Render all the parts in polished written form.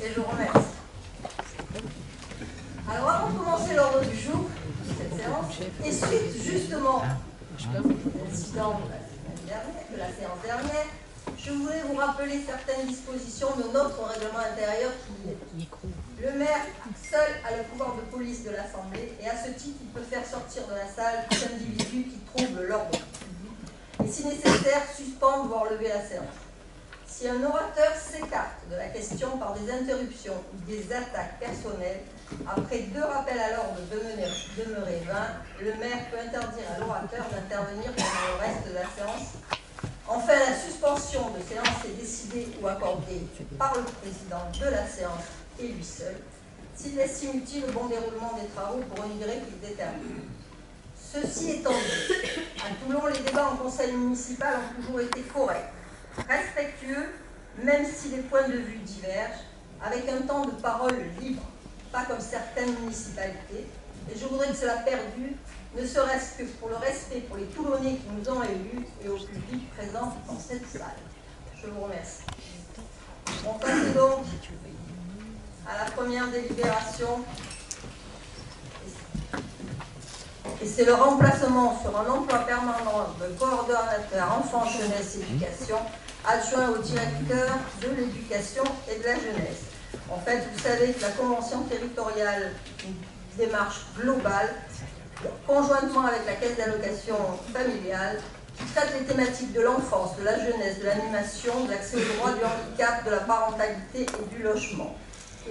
et je vous remercie. Alors, avant de commencer l'ordre du jour de cette séance, et suite justement à l'incident de la séance dernière, je voulais vous rappeler certaines dispositions de notre règlement intérieur qui dit le maire seul a le pouvoir de police de l'Assemblée et à ce titre, il peut faire sortir de la salle tout individu qui trouble l'ordre public et si nécessaire, suspendre voire lever la séance. Si un orateur s'écarte de la question par des interruptions ou des attaques personnelles, après 2 rappels à l'ordre demeurés vains, le maire peut interdire à l'orateur d'intervenir pendant le reste de la séance. Enfin, la suspension de séance est décidée ou accordée par le président de la séance et lui seul, s'il estime utile le bon déroulement des travaux pour une durée qu'il détermine. Ceci étant dit, à Toulon, les débats en conseil municipal ont toujours été corrects, respectueux, même si les points de vue divergent, avec un temps de parole libre, pas comme certaines municipalités, et je voudrais que cela perdure, ne serait-ce que pour le respect pour les Toulonnais qui nous ont élus et au public présent dans cette salle. Je vous remercie. On passe donc à la première délibération, et c'est le remplacement sur un emploi permanent de coordonnateur enfants, jeunesse, éducation, adjoint au directeur de l'éducation et de la jeunesse. En fait, vous savez que la convention territoriale, une démarche globale, conjointement avec la caisse d'allocation familiale, qui traite les thématiques de l'enfance, de la jeunesse, de l'animation, de l'accès aux droits, du handicap, de la parentalité et du logement.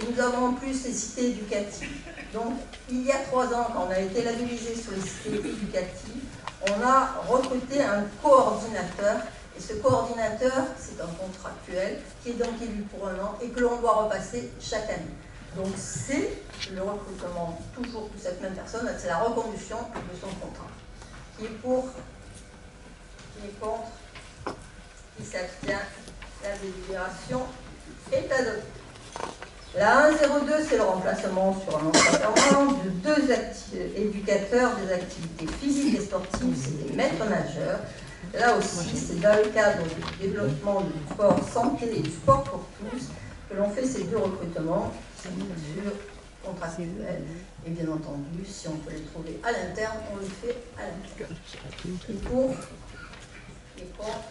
Et nous avons en plus les cités éducatives. Donc, il y a 3 ans, quand on a été labellisé sur les cités éducatives, on a recruté un coordinateur. Et ce coordinateur, c'est un contractuel qui est donc élu pour 1 an et que l'on doit repasser chaque année. Donc, c'est le recrutement toujours de cette même personne, c'est la reconduction de son contrat. Qui est pour, qui est contre, qui s'abstient, la délibération est adoptée. La 102, c'est le remplacement sur un emploi permanent de 2 éducateurs des activités physiques et sportives, c'est des maîtres nageurs. Là aussi, c'est dans le cadre du développement du sport santé et du sport pour tous que l'on fait ces 2 recrutements, qui sont bien sûr contractuels. Et bien entendu, si on peut les trouver à l'interne, on les fait à l'interne. Et pour, et contre,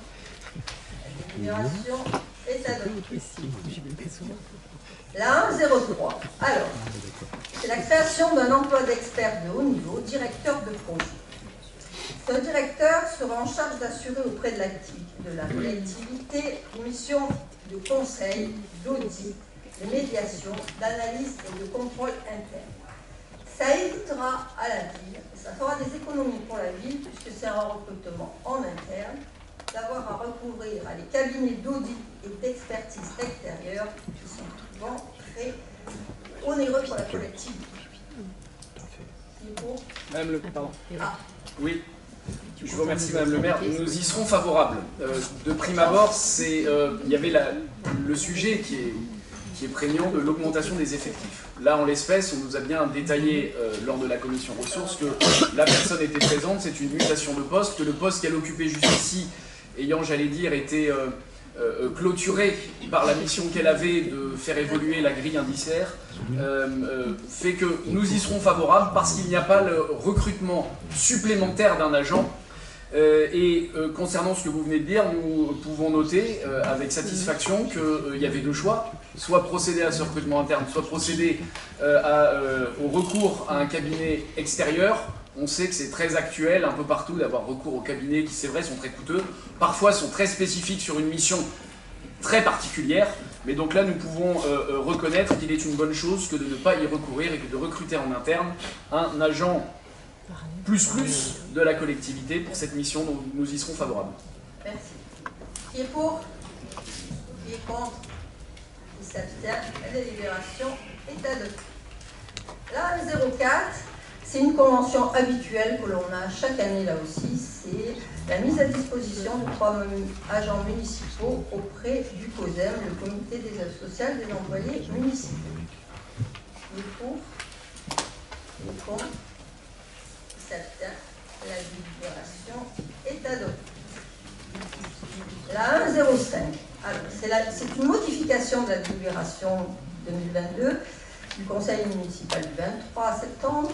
la délibération est adoptée. La 103, alors, c'est la création d'un emploi d'expert de haut niveau, directeur de projet. Ce directeur sera en charge d'assurer auprès de la collectivité une mission de conseil, d'audit, de médiation, d'analyse et de contrôle interne. Ça évitera à la ville, et ça fera des économies pour la ville, puisque c'est un recrutement en interne, d'avoir à recourir à les cabinets d'audit et d'expertise extérieure qui sont souvent très onéreux pour la collectivité. Madame le pardon. Ah. Oui, je vous remercie Madame le maire. Nous y serons favorables. De prime abord, il y avait le sujet qui est prégnant de l'augmentation des effectifs. Là, en l'espèce, on nous a bien détaillé lors de la commission ressources que la personne était présente, c'est une mutation de poste, que le poste qu'elle occupait jusqu'ici, ayant, j'allais dire, été clôturé par la mission qu'elle avait de faire évoluer la grille indiciaire, fait que nous y serons favorables parce qu'il n'y a pas le recrutement supplémentaire d'un agent. Concernant ce que vous venez de dire, nous pouvons noter avec satisfaction qu'il y avait 2 choix, soit procéder à ce recrutement interne, soit procéder au recours à un cabinet extérieur. On sait que c'est très actuel un peu partout d'avoir recours aux cabinets qui, c'est vrai, sont très coûteux, parfois sont très spécifiques sur une mission très particulière, mais donc là nous pouvons reconnaître qu'il est une bonne chose que de ne pas y recourir et que de recruter en interne un agent plus de la collectivité pour cette mission, dont nous y serons favorables. Merci. Qui est pour? Qui est contre? Qui s'abstient? La délibération est adoptée. La 04, c'est une convention habituelle que l'on a chaque année là aussi, c'est la mise à disposition de 3 agents municipaux auprès du COSEM, le comité des aides sociales des employés municipaux. Qui est pour? Qui est contre? Qui s'abstient? La délibération est adoptée. La 1,05. C'est une modification de la délibération 2022 du Conseil municipal du 23 septembre.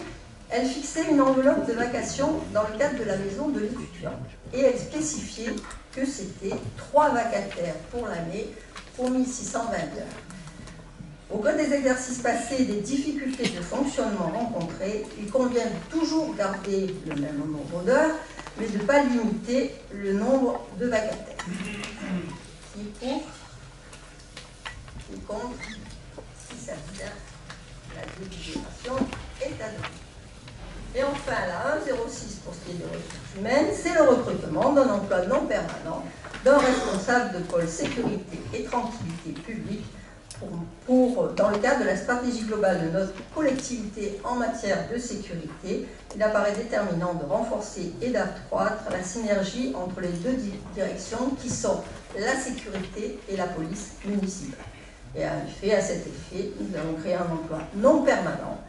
Elle fixait une enveloppe de vacation dans le cadre de la maison de l'étudiant et elle spécifiait que c'était 3 vacataires pour l'année pour 1620 heures. Au cours des exercices passés et des difficultés de fonctionnement rencontrées, il convient de toujours garder le même nombre d'heures, mais de ne pas limiter le nombre de vacataires. Qui est pour? Qui est contre? Qui s'abstient? La délibération est adoptée. Et enfin, la 1,06 pour ce qui est des ressources humaines, c'est le recrutement d'un emploi non permanent d'un responsable de pôle sécurité et tranquillité publique dans le cadre de la stratégie globale de notre collectivité en matière de sécurité. Il apparaît déterminant de renforcer et d'accroître la synergie entre les deux directions qui sont la sécurité et la police municipale. Et en effet, à cet effet, nous avons créé un emploi non permanent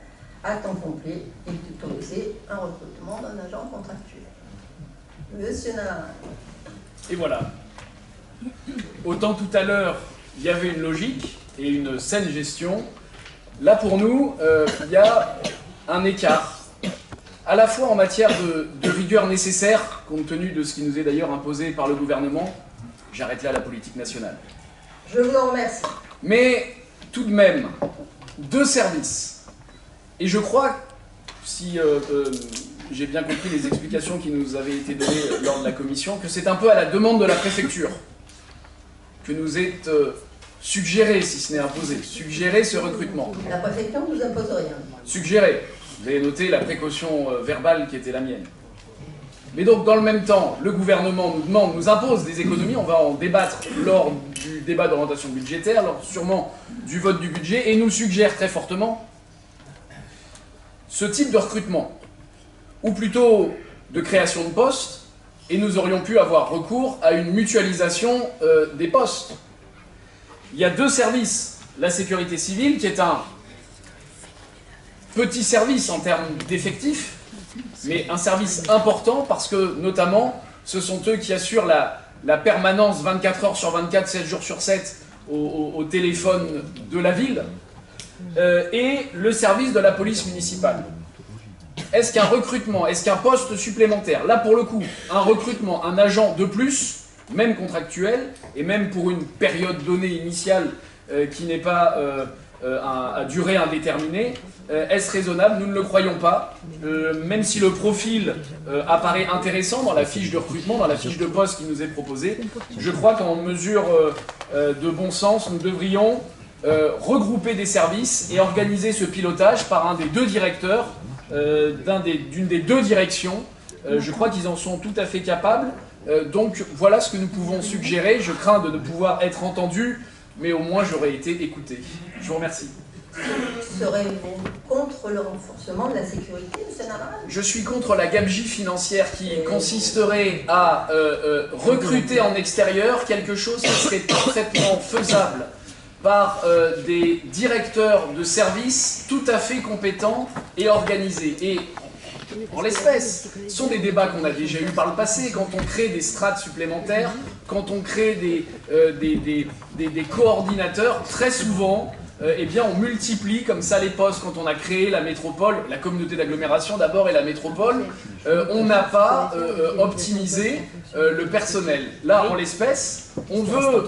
à temps complet et autoriser un recrutement d'un agent contractuel. Monsieur Navarin. Et voilà. Autant tout à l'heure, il y avait une logique et une saine gestion. Là, pour nous, il y a un écart, à la fois en matière de rigueur nécessaire, compte tenu de ce qui nous est d'ailleurs imposé par le gouvernement. J'arrête là la politique nationale. Je vous en remercie. Mais tout de même, 2 services. Et je crois, si j'ai bien compris les explications qui nous avaient été données lors de la commission, que c'est un peu à la demande de la préfecture que nous est suggéré, si ce n'est imposé, suggéré ce recrutement. La préfecture ne nous impose rien. Suggéré. Vous avez noté la précaution verbale qui était la mienne. Mais donc, dans le même temps, le gouvernement nous demande, nous impose des économies. On va en débattre lors du débat d'orientation budgétaire, lors sûrement du vote du budget, et nous suggère très fortement ce type de recrutement, ou plutôt de création de postes, et nous aurions pu avoir recours à une mutualisation des postes. Il y a 2 services. La sécurité civile, qui est un petit service en termes d'effectifs, mais un service important parce que, notamment, ce sont eux qui assurent la permanence 24 heures sur 24, 7 jours sur 7 au téléphone de la ville, et le service de la police municipale. Est-ce qu'un recrutement, est-ce qu'un poste supplémentaire, là pour le coup, un recrutement, un agent de plus, même contractuel, et même pour une période donnée initiale qui n'est pas à durée indéterminée, est-ce raisonnable? Nous ne le croyons pas, même si le profil apparaît intéressant dans la fiche de recrutement, dans la fiche de poste qui nous est proposée. Je crois qu'en mesure de bon sens, nous devrions regrouper des services et organiser ce pilotage par un des 2 directeurs, d'une des 2 directions. Je crois qu'ils en sont tout à fait capables. Donc voilà ce que nous pouvons suggérer. Je crains de ne pouvoir être entendu, mais au moins j'aurais été écouté. Je vous remercie. Serez-vous contre le renforcement de la sécurité, M. Navarin? Je suis contre la gabegie financière qui consisterait à recruter en extérieur quelque chose qui serait parfaitement faisable par des directeurs de services tout à fait compétents et organisés. Et en l'espèce, ce sont des débats qu'on a déjà eus par le passé, quand on crée des strates supplémentaires, quand on crée des coordinateurs, très souvent, eh bien on multiplie comme ça les postes. Quand on a créé la métropole, la communauté d'agglomération d'abord et la métropole, on n'a pas optimisé le personnel. Là, en l'espèce, on veut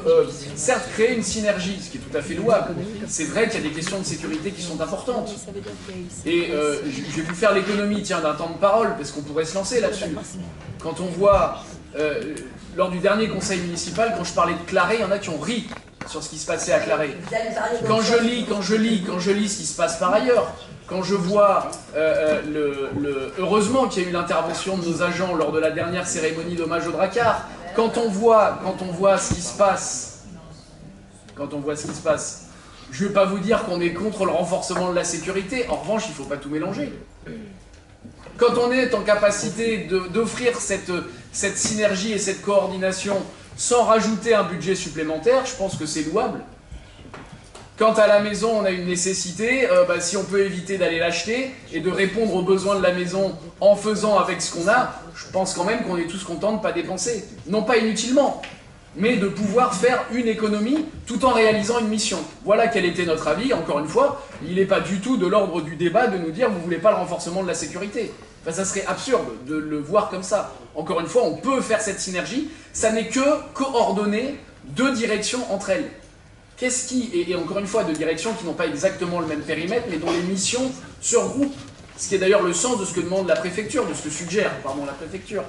certes créer une synergie, ce qui est tout à fait louable. C'est vrai qu'il y a des questions de sécurité qui sont importantes. Et je vais vous faire l'économie d'un temps de parole, parce qu'on pourrait se lancer là-dessus. Quand on voit, lors du dernier conseil municipal, quand je parlais de Claré, il y en a qui ont ri sur ce qui se passait à Claré. Quand je lis ce qui se passe par ailleurs, quand je vois heureusement qu'il y a eu l'intervention de nos agents lors de la dernière cérémonie d'hommage au Drakkar, quand on voit ce qui se passe, je ne vais pas vous dire qu'on est contre le renforcement de la sécurité, en revanche, il ne faut pas tout mélanger. Quand on est en capacité d'offrir cette synergie et cette coordination sans rajouter un budget supplémentaire, je pense que c'est louable. Quand à la maison on a une nécessité, si on peut éviter d'aller l'acheter et de répondre aux besoins de la maison en faisant avec ce qu'on a, je pense quand même qu'on est tous contents de ne pas dépenser. Non pas inutilement, mais de pouvoir faire une économie tout en réalisant une mission. Voilà quel était notre avis. Encore une fois, il n'est pas du tout de l'ordre du débat de nous dire « vous ne voulez pas le renforcement de la sécurité ». Enfin, ça serait absurde de le voir comme ça. Encore une fois, on peut faire cette synergie. Ça n'est que coordonner deux directions entre elles. Qu'est-ce qui, et encore une fois, deux directions qui n'ont pas exactement le même périmètre, mais dont les missions se regroupent. Ce qui est d'ailleurs le sens de ce que demande la préfecture, de ce que suggère, la préfecture.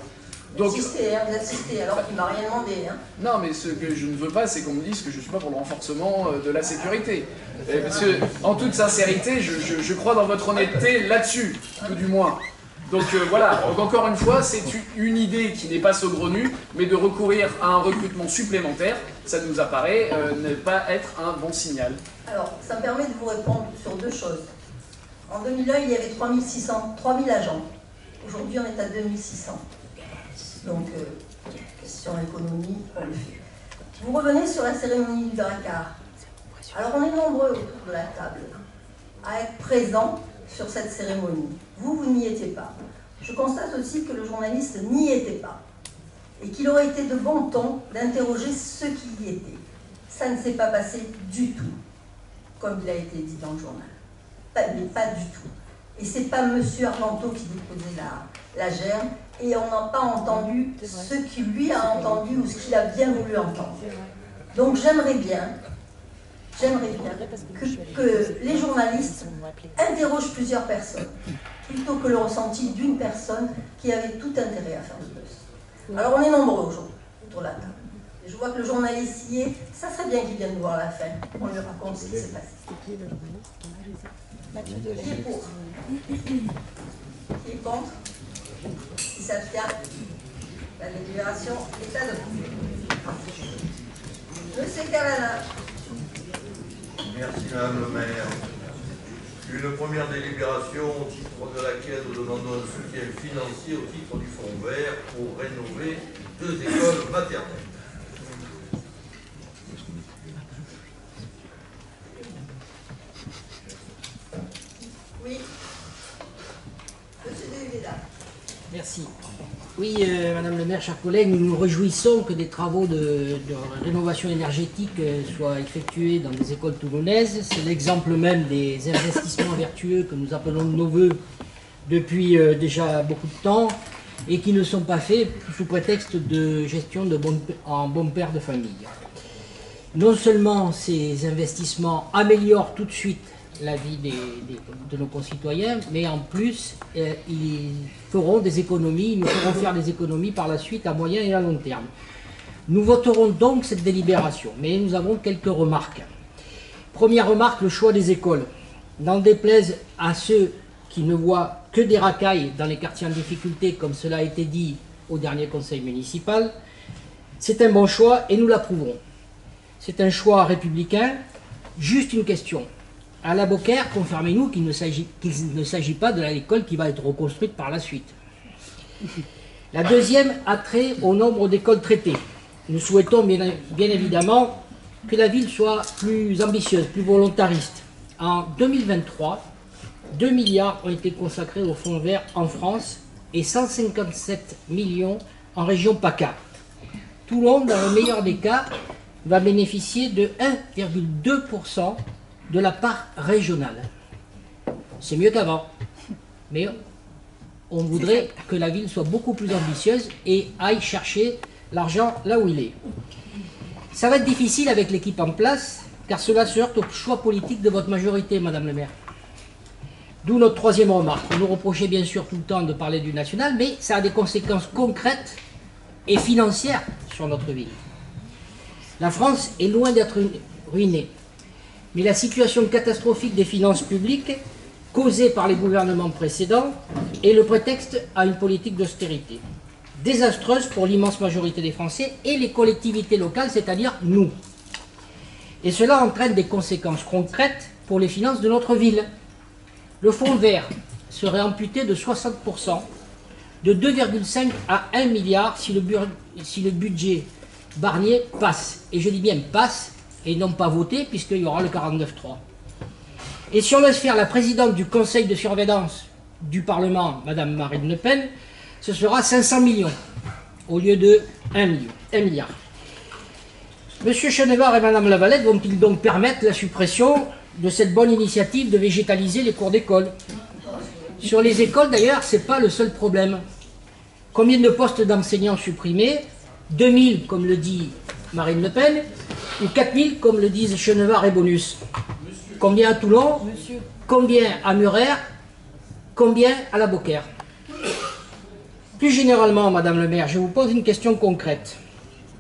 Donc, vous assistez, alors qu'il ne m'a rien demandé. Hein. Non, mais ce que je ne veux pas, c'est qu'on me dise que je ne suis pas pour le renforcement de la sécurité. Parce que, en toute sincérité, je crois dans votre honnêteté là-dessus, tout du moins. Donc voilà, donc encore une fois, c'est une idée qui n'est pas saugrenue, mais de recourir à un recrutement supplémentaire, ça nous apparaît ne pas être un bon signal. Alors, ça me permet de vous répondre sur deux choses. En 2001, il y avait 3000 agents. Aujourd'hui, on est à 2600. Donc, question économie, on le fait. Vous revenez sur la cérémonie du Drakkar. Alors, on est nombreux autour de la table à être présents sur cette cérémonie. Vous n'y étiez pas. Je constate aussi que le journaliste n'y était pas. Et qu'il aurait été de bon ton d'interroger ceux qui y étaient. Ça ne s'est pas passé du tout, comme il a été dit dans le journal. Mais pas du tout. Et c'est pas M. Armanteau qui déposait la germe, et on n'a pas entendu ce qu'il lui a entendu ou ce qu'il a bien voulu entendre. Donc j'aimerais bien que les journalistes interrogent plusieurs personnes, plutôt que le ressenti d'une personne qui avait tout intérêt à faire le buzz. Alors on est nombreux aujourd'hui autour de la table. Et je vois que le journaliste y est, ça serait bien qu'il vienne nous voir à la fin, on lui raconte ce qui s'est passé. Qui est pour? Qui est contre? Qui s'abstient? La délibération est adoptée. Monsieur Cavana. Merci Madame le maire. Une première délibération au titre de laquelle nous demandons un soutien financier au titre du fonds vert pour rénover 2 écoles maternelles. Oui. Monsieur Dehuvéda. Merci. Oui, Madame le maire, chers collègues, nous nous réjouissons que des travaux de rénovation énergétique soient effectués dans des écoles toulonnaises. C'est l'exemple même des investissements vertueux que nous appelons de nos voeux depuis déjà beaucoup de temps et qui ne sont pas faits sous prétexte de gestion en bon père de famille. Non seulement ces investissements améliorent tout de suite la vie de nos concitoyens, mais en plus, ils feront des économies, nous ferons faire des économies par la suite à moyen et à long terme. Nous voterons donc cette délibération, mais nous avons quelques remarques. Première remarque, le choix des écoles. N'en déplaise à ceux qui ne voient que des racailles dans les quartiers en difficulté, comme cela a été dit au dernier conseil municipal, c'est un bon choix et nous l'approuvons. C'est un choix républicain. Juste une question. À la Beaucaire, confirmez-nous qu'il ne s'agit pas de l'école qui va être reconstruite par la suite. La deuxième a trait au nombre d'écoles traitées. Nous souhaitons bien évidemment que la ville soit plus ambitieuse, plus volontariste. En 2023, 2 milliards ont été consacrés au fonds vert en France et 157 millions en région PACA. Toulon, dans le meilleur des cas, va bénéficier de 1,2% de la part régionale. C'est mieux qu'avant, mais on voudrait que la ville soit beaucoup plus ambitieuse et aille chercher l'argent là où il est. Ça va être difficile avec l'équipe en place, car cela se heurte au choix politique de votre majorité, Madame le maire. D'où notre troisième remarque. Vous nous reprochez bien sûr tout le temps de parler du national, mais ça a des conséquences concrètes et financières sur notre ville. La France est loin d'être ruinée. Mais la situation catastrophique des finances publiques, causée par les gouvernements précédents, est le prétexte à une politique d'austérité. Désastreuse pour l'immense majorité des Français et les collectivités locales, c'est-à-dire nous. Et cela entraîne des conséquences concrètes pour les finances de notre ville. Le fonds vert serait amputé de 60%, de 2,5 à 1 milliard si le budget Barnier passe. Et je dis bien passe, et non pas voter, puisqu'il y aura le 49.3. Et si on laisse faire la présidente du conseil de surveillance du Parlement, Madame Marine Le Pen, ce sera 500 millions, au lieu de 1 milliard. Monsieur Chenevard et Madame Lavalette vont-ils donc permettre la suppression de cette bonne initiative de végétaliser les cours d'école? Sur les écoles, d'ailleurs, ce n'est pas le seul problème. Combien de postes d'enseignants supprimés? 2000, comme le dit Marine Le Pen, ou 4000, comme le disent Chenevard et Bonus. Combien à Toulon? Combien à Murer? Combien à la Beaucaire? Plus généralement, Madame le maire, je vous pose une question concrète.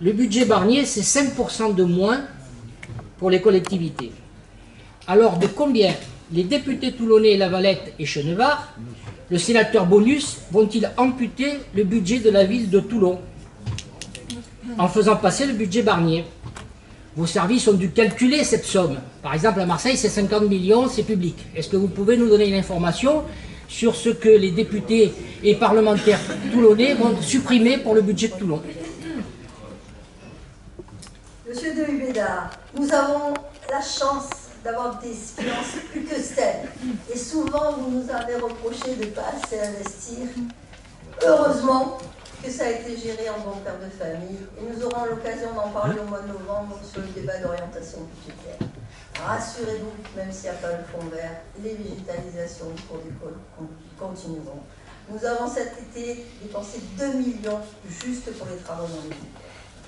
Le budget Barnier, c'est 5% de moins pour les collectivités. Alors, de combien les députés toulonnais Lavalette et Chenevard, le sénateur Bonus, vont-ils amputer le budget de la ville de Toulon en faisant passer le budget Barnier? Vos services ont dû calculer cette somme. Par exemple, à Marseille, c'est 50 millions, c'est public. Est-ce que vous pouvez nous donner une information sur ce que les députés et parlementaires toulonnais vont supprimer pour le budget de Toulon? Monsieur de Hubédard, nous avons la chance d'avoir des finances plus que saines. Et souvent, vous nous avez reproché de ne pas assez investir. Heureusement que ça a été géré en bon père de famille. Et nous aurons l'occasion d'en parler au mois de novembre sur le débat d'orientation budgétaire. Rassurez-vous, même s'il n'y a pas le fond vert, les végétalisations du cours d'école continueront. Nous avons cet été dépensé 2 millions juste pour les travaux dans les écoles.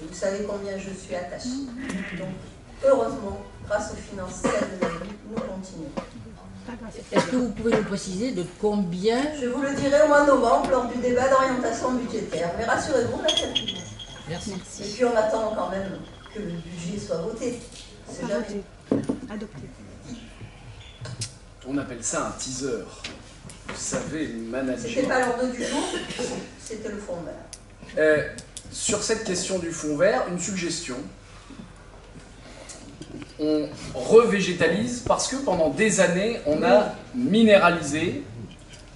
Et vous savez combien je suis attachée. Donc, heureusement, grâce aux finances saines de la vie, nous continuons. Est-ce que vous pouvez nous préciser de combien? Je vous le dirai au mois de novembre lors du débat d'orientation budgétaire. Mais rassurez-vous, on a calculé. Merci. Et puis on attend quand même que le budget soit voté. C'est jamais. Adopté. On appelle ça un teaser. Vous savez, manager... C'était pas l'ordre du jour, c'était le fond vert. Sur cette question du fond vert, une suggestion. On revégétalise parce que pendant des années, on a minéralisé,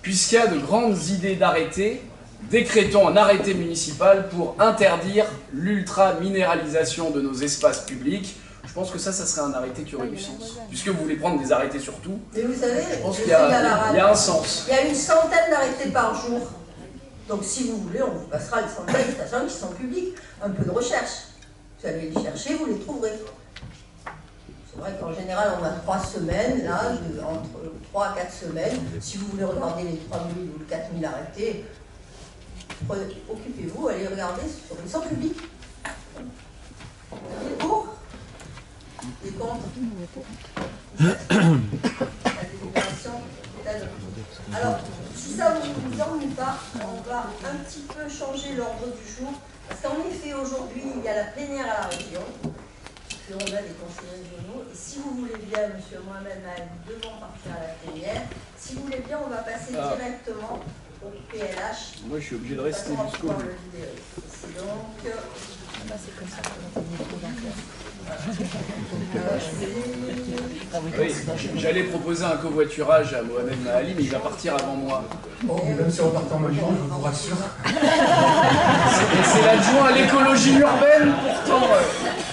puisqu'il y a de grandes idées d'arrêtés. Décrétons un arrêté municipal pour interdire l'ultra-minéralisation de nos espaces publics. Je pense que ça serait un arrêté qui aurait du sens. Puisque vous voulez prendre des arrêtés sur tout, Mais vous savez, je pense qu'il y a un sens. Il y a une centaine d'arrêtés par jour. Donc si vous voulez, on vous passera les centaines de stations qui sont publiques. Un peu de recherche. Vous allez les chercher, vous les trouverez. C'est vrai qu'en général, on a 3 semaines, là, entre 3 à 4 semaines. Si vous voulez regarder les 3000 ou les 4000 arrêtés, occupez-vous, allez regarder, ils sont publics. Les pour, les contre. La délibération est adoptée. Alors, si ça ne vous ennuie pas, on va un petit peu changer l'ordre du jour. Parce qu'en effet, aujourd'hui, il y a la plénière à la région. On a des conseillers régionaux, et si vous voulez bien, monsieur Mohamed Maël, nous devons partir à la plénière. Si vous voulez bien, on va passer directement au PLH. Moi, je suis obligé de rester jusqu'au bout. C'est donc... Oui, j'allais proposer un covoiturage à Mohamed Mahali, mais il va partir avant moi. Oh, même si on part en même temps, je vous rassure. C'est l'adjoint à l'écologie urbaine, pourtant.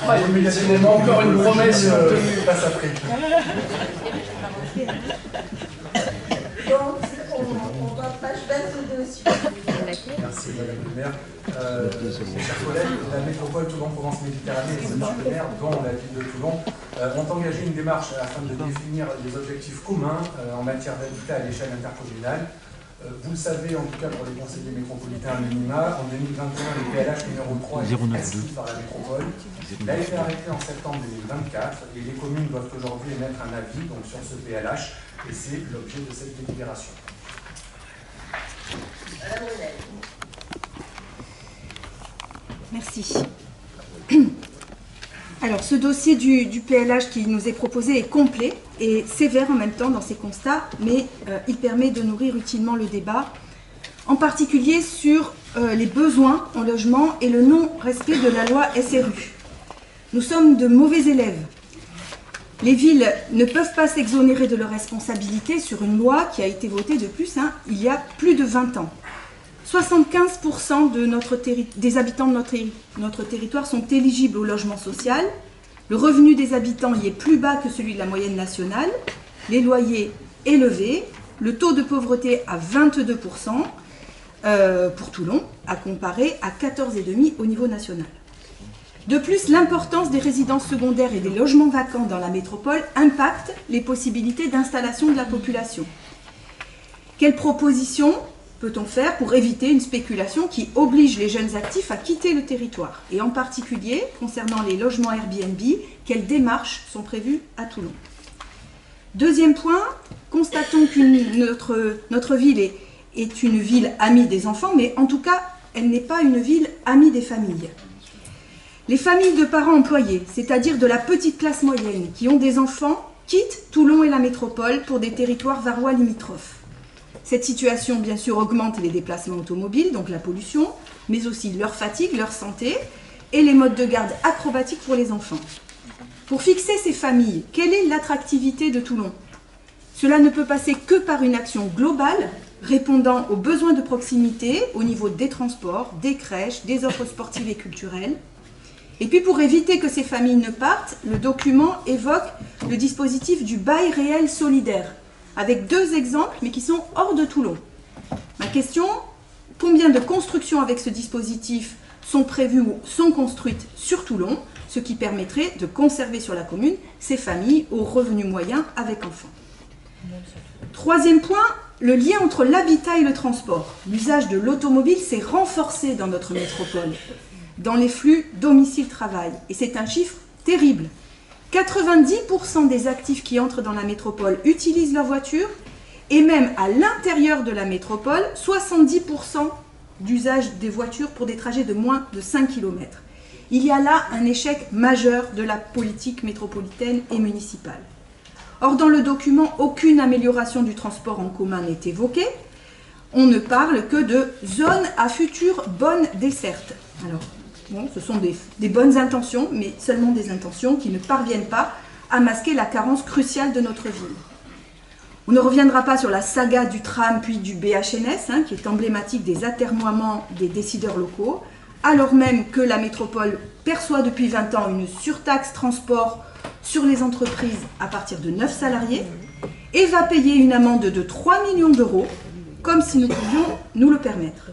Il encore une promesse tenue. Passe après. Donc, on va page 22 si vous voulez. Merci Madame le maire. Chers collègues, la métropole Toulon-Provence-Méditerranée et ses partenaires, dont la ville de Toulon, ont engagé une démarche afin de définir des objectifs communs en matière d'habitat à l'échelle intercommunale. Vous le savez, en tout cas pour les conseillers métropolitains à minima, en 2021, le PLH numéro 3 est prescrit par la métropole. Il a été arrêté en septembre 2024 et les communes doivent aujourd'hui émettre un avis donc, sur ce PLH et c'est l'objet de cette délibération. Madame Brunel. Merci. Alors, ce dossier du PLH qui nous est proposé est complet et sévère en même temps dans ses constats, mais il permet de nourrir utilement le débat, en particulier sur les besoins en logement et le non-respect de la loi SRU. Nous sommes de mauvais élèves. Les villes ne peuvent pas s'exonérer de leurs responsabilités sur une loi qui a été votée de plus, il y a plus de 20 ans. 75% des habitants de notre territoire sont éligibles au logement social, Le revenu des habitants y est plus bas que celui de la moyenne nationale, les loyers élevés, le taux de pauvreté à 22% pour Toulon, à comparer à 14,5% au niveau national. De plus, l'importance des résidences secondaires et des logements vacants dans la métropole impacte les possibilités d'installation de la population. Quelles propositions peut-on faire pour éviter une spéculation qui oblige les jeunes actifs à quitter le territoire? Et en particulier, concernant les logements Airbnb, quelles démarches sont prévues à Toulon? Deuxième point, constatons que notre ville est une ville amie des enfants, mais en tout cas, elle n'est pas une ville amie des familles. Les familles de parents employés, c'est-à-dire de la petite classe moyenne, qui ont des enfants, quittent Toulon et la métropole pour des territoires varois limitrophes. Cette situation, bien sûr, augmente les déplacements automobiles, donc la pollution, mais aussi leur fatigue, leur santé et les modes de garde acrobatiques pour les enfants. Pour fixer ces familles, quelle est l'attractivité de Toulon? Cela ne peut passer que par une action globale répondant aux besoins de proximité au niveau des transports, des crèches, des offres sportives et culturelles. Et puis pour éviter que ces familles ne partent, le document évoque le dispositif du bail réel solidaire, avec deux exemples, mais qui sont hors de Toulon. Ma question, combien de constructions avec ce dispositif sont prévues ou sont construites sur Toulon, ce qui permettrait de conserver sur la commune ces familles aux revenus moyens avec enfants. Troisième point, le lien entre l'habitat et le transport. L'usage de l'automobile s'est renforcé dans notre métropole, dans les flux domicile-travail. Et c'est un chiffre terrible. 90% des actifs qui entrent dans la métropole utilisent leur voiture, et même à l'intérieur de la métropole, 70% d'usage des voitures pour des trajets de moins de 5 km. Il y a là un échec majeur de la politique métropolitaine et municipale. Or, dans le document, aucune amélioration du transport en commun n'est évoquée. On ne parle que de zones à future bonne desserte. Alors, bon, ce sont des bonnes intentions, mais seulement des intentions qui ne parviennent pas à masquer la carence cruciale de notre ville. On ne reviendra pas sur la saga du tram puis du BHNS, qui est emblématique des atermoiements des décideurs locaux, alors même que la métropole perçoit depuis 20 ans une surtaxe transport sur les entreprises à partir de 9 salariés et va payer une amende de 3 millions d'euros, comme si nous pouvions nous le permettre.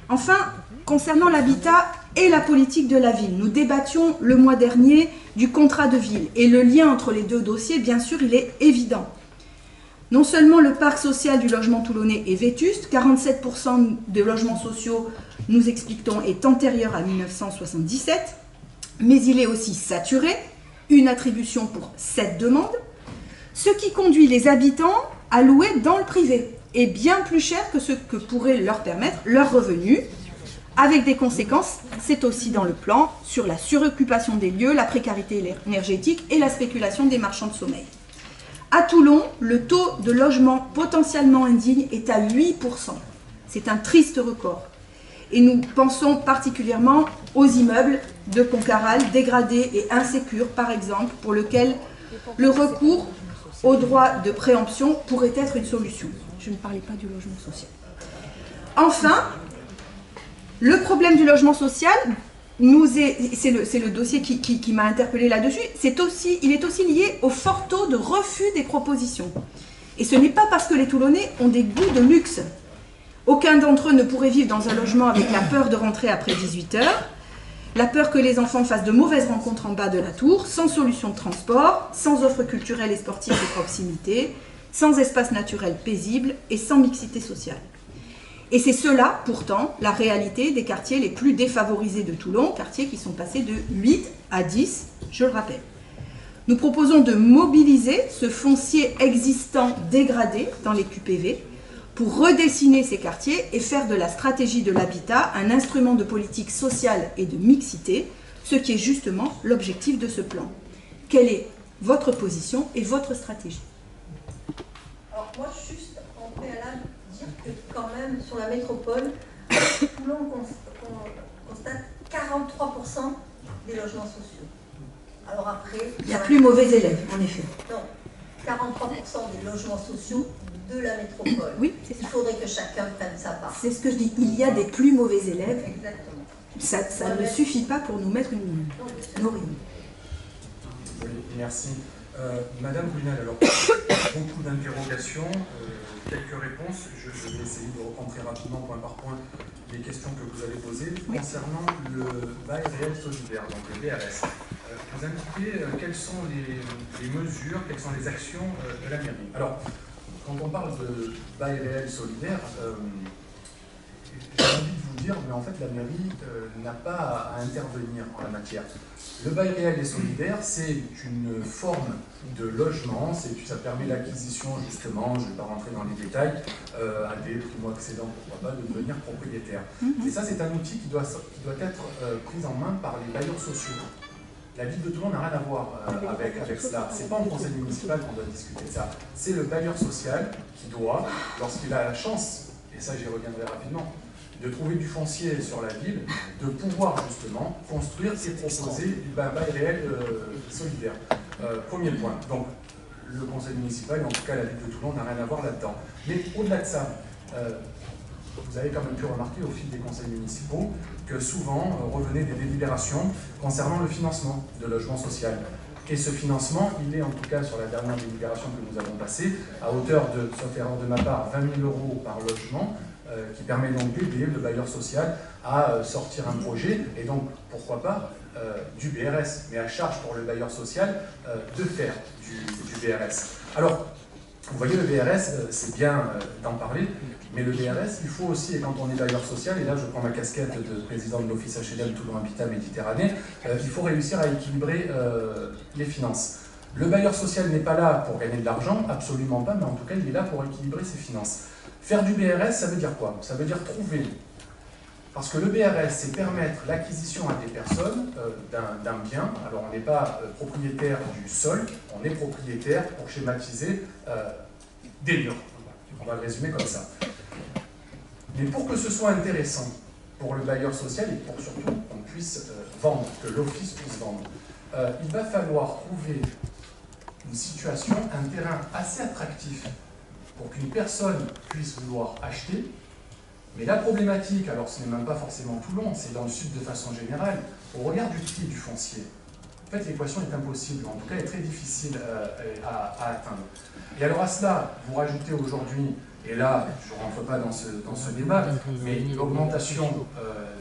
Enfin, concernant l'habitat et la politique de la ville, nous débattions le mois dernier du contrat de ville et le lien entre les deux dossiers, bien sûr, il est évident. Non seulement le parc social du logement toulonnais est vétuste, 47% des logements sociaux, nous expliquons, est antérieur à 1977, mais il est aussi saturé, une attribution pour 7 demandes, ce qui conduit les habitants à louer dans le privé, et bien plus cher que ce que pourrait leur permettre leurs revenus, avec des conséquences, c'est aussi dans le plan, sur la suroccupation des lieux, la précarité énergétique et la spéculation des marchands de sommeil. À Toulon, le taux de logement potentiellement indigne est à 8%. C'est un triste record. Et nous pensons particulièrement aux immeubles de Concaral dégradés et insécures, par exemple, pour lesquels le recours au droit de préemption pourrait être une solution. Je ne parlais pas du logement social. Enfin, le problème du logement social, c'est le dossier qui m'a interpellé là-dessus, il est aussi lié au fort taux de refus des propositions. Et ce n'est pas parce que les Toulonnais ont des goûts de luxe. Aucun d'entre eux ne pourrait vivre dans un logement avec la peur de rentrer après 18 heures, la peur que les enfants fassent de mauvaises rencontres en bas de la tour, sans solution de transport, sans offres culturelles et sportives de proximité, sans espace naturel paisible et sans mixité sociale. Et c'est cela, pourtant, la réalité des quartiers les plus défavorisés de Toulon, quartiers qui sont passés de 8 à 10, je le rappelle. Nous proposons de mobiliser ce foncier existant dégradé dans les QPV pour redessiner ces quartiers et faire de la stratégie de l'habitat un instrument de politique sociale et de mixité, ce qui est justement l'objectif de ce plan. Quelle est votre position et votre stratégie? Alors moi, juste en préalable, dire que quand même, sur la métropole, Toulon constate 43% des logements sociaux. Alors après... Il y a plus mauvais élèves, en effet. Non, 43% des logements sociaux de la métropole. Oui, c'est ça. Il faudrait que chacun prenne sa part. C'est ce que je dis, il y a des plus mauvais élèves. Exactement. Ça ne suffit pas pour nous mettre une rime. Merci. Madame Brunel, alors, beaucoup d'interrogations, quelques réponses. Je vais essayer de reprendre très rapidement, point par point, les questions que vous avez posées. Concernant le bail réel solidaire, donc le BRS, vous indiquez quelles sont les mesures, quelles sont les actions de la mairie. Alors, quand on parle de bail réel solidaire, j'ai envie de vous dire, mais en fait, la mairie n'a pas à intervenir en la matière. Le bail réel et solidaire, c'est une forme de logement, ça permet l'acquisition, justement, je ne vais pas rentrer dans les détails, à des primo-accédants, pourquoi pas, de devenir propriétaire. Et ça, c'est un outil qui doit être pris en main par les bailleurs sociaux. La ville de Toulon n'a rien à voir avec cela. Ce n'est pas en conseil municipal qu'on doit discuter de ça. C'est le bailleur social qui doit, lorsqu'il a la chance, et ça j'y reviendrai rapidement, de trouver du foncier sur la ville, de pouvoir justement construire et proposer du bail réel solidaire. Premier point. Donc, le conseil municipal, en tout cas la ville de Toulon, n'a rien à voir là-dedans. Mais au-delà de ça, vous avez quand même pu remarquer au fil des conseils municipaux que souvent revenaient des délibérations concernant le financement de logement social. Et ce financement, il est en tout cas sur la dernière délibération que nous avons passée, à hauteur de, sauf erreur de ma part, 20 000 € par logement, qui permet donc d'aider le bailleur social à sortir un projet, et donc, pourquoi pas, du BRS, mais à charge pour le bailleur social de faire du BRS. Alors, vous voyez, le BRS, c'est bien d'en parler, mais le BRS, il faut aussi, et quand on est bailleur social, et là je prends ma casquette de président de l'Office HLM Toulon Habitat Méditerranée, il faut réussir à équilibrer les finances. Le bailleur social n'est pas là pour gagner de l'argent, absolument pas, mais en tout cas il est là pour équilibrer ses finances. Faire du BRS, ça veut dire quoi? Ça veut dire trouver. Parce que le BRS, c'est permettre l'acquisition à des personnes d'un bien. Alors on n'est pas propriétaire du sol, on est propriétaire, pour schématiser, des murs. On va le résumer comme ça. Mais pour que ce soit intéressant pour le bailleur social et pour surtout qu'on puisse vendre, que l'office puisse vendre, il va falloir trouver une situation, un terrain assez attractif pour qu'une personne puisse vouloir acheter. Mais la problématique, alors ce n'est même pas forcément Toulon, c'est dans le sud de façon générale, au regard du prix du foncier. En fait, l'équation est impossible, en tout cas, elle est très difficile à atteindre. Et alors à cela, vous rajoutez aujourd'hui, et là, je ne rentre pas dans ce débat, mais l'augmentation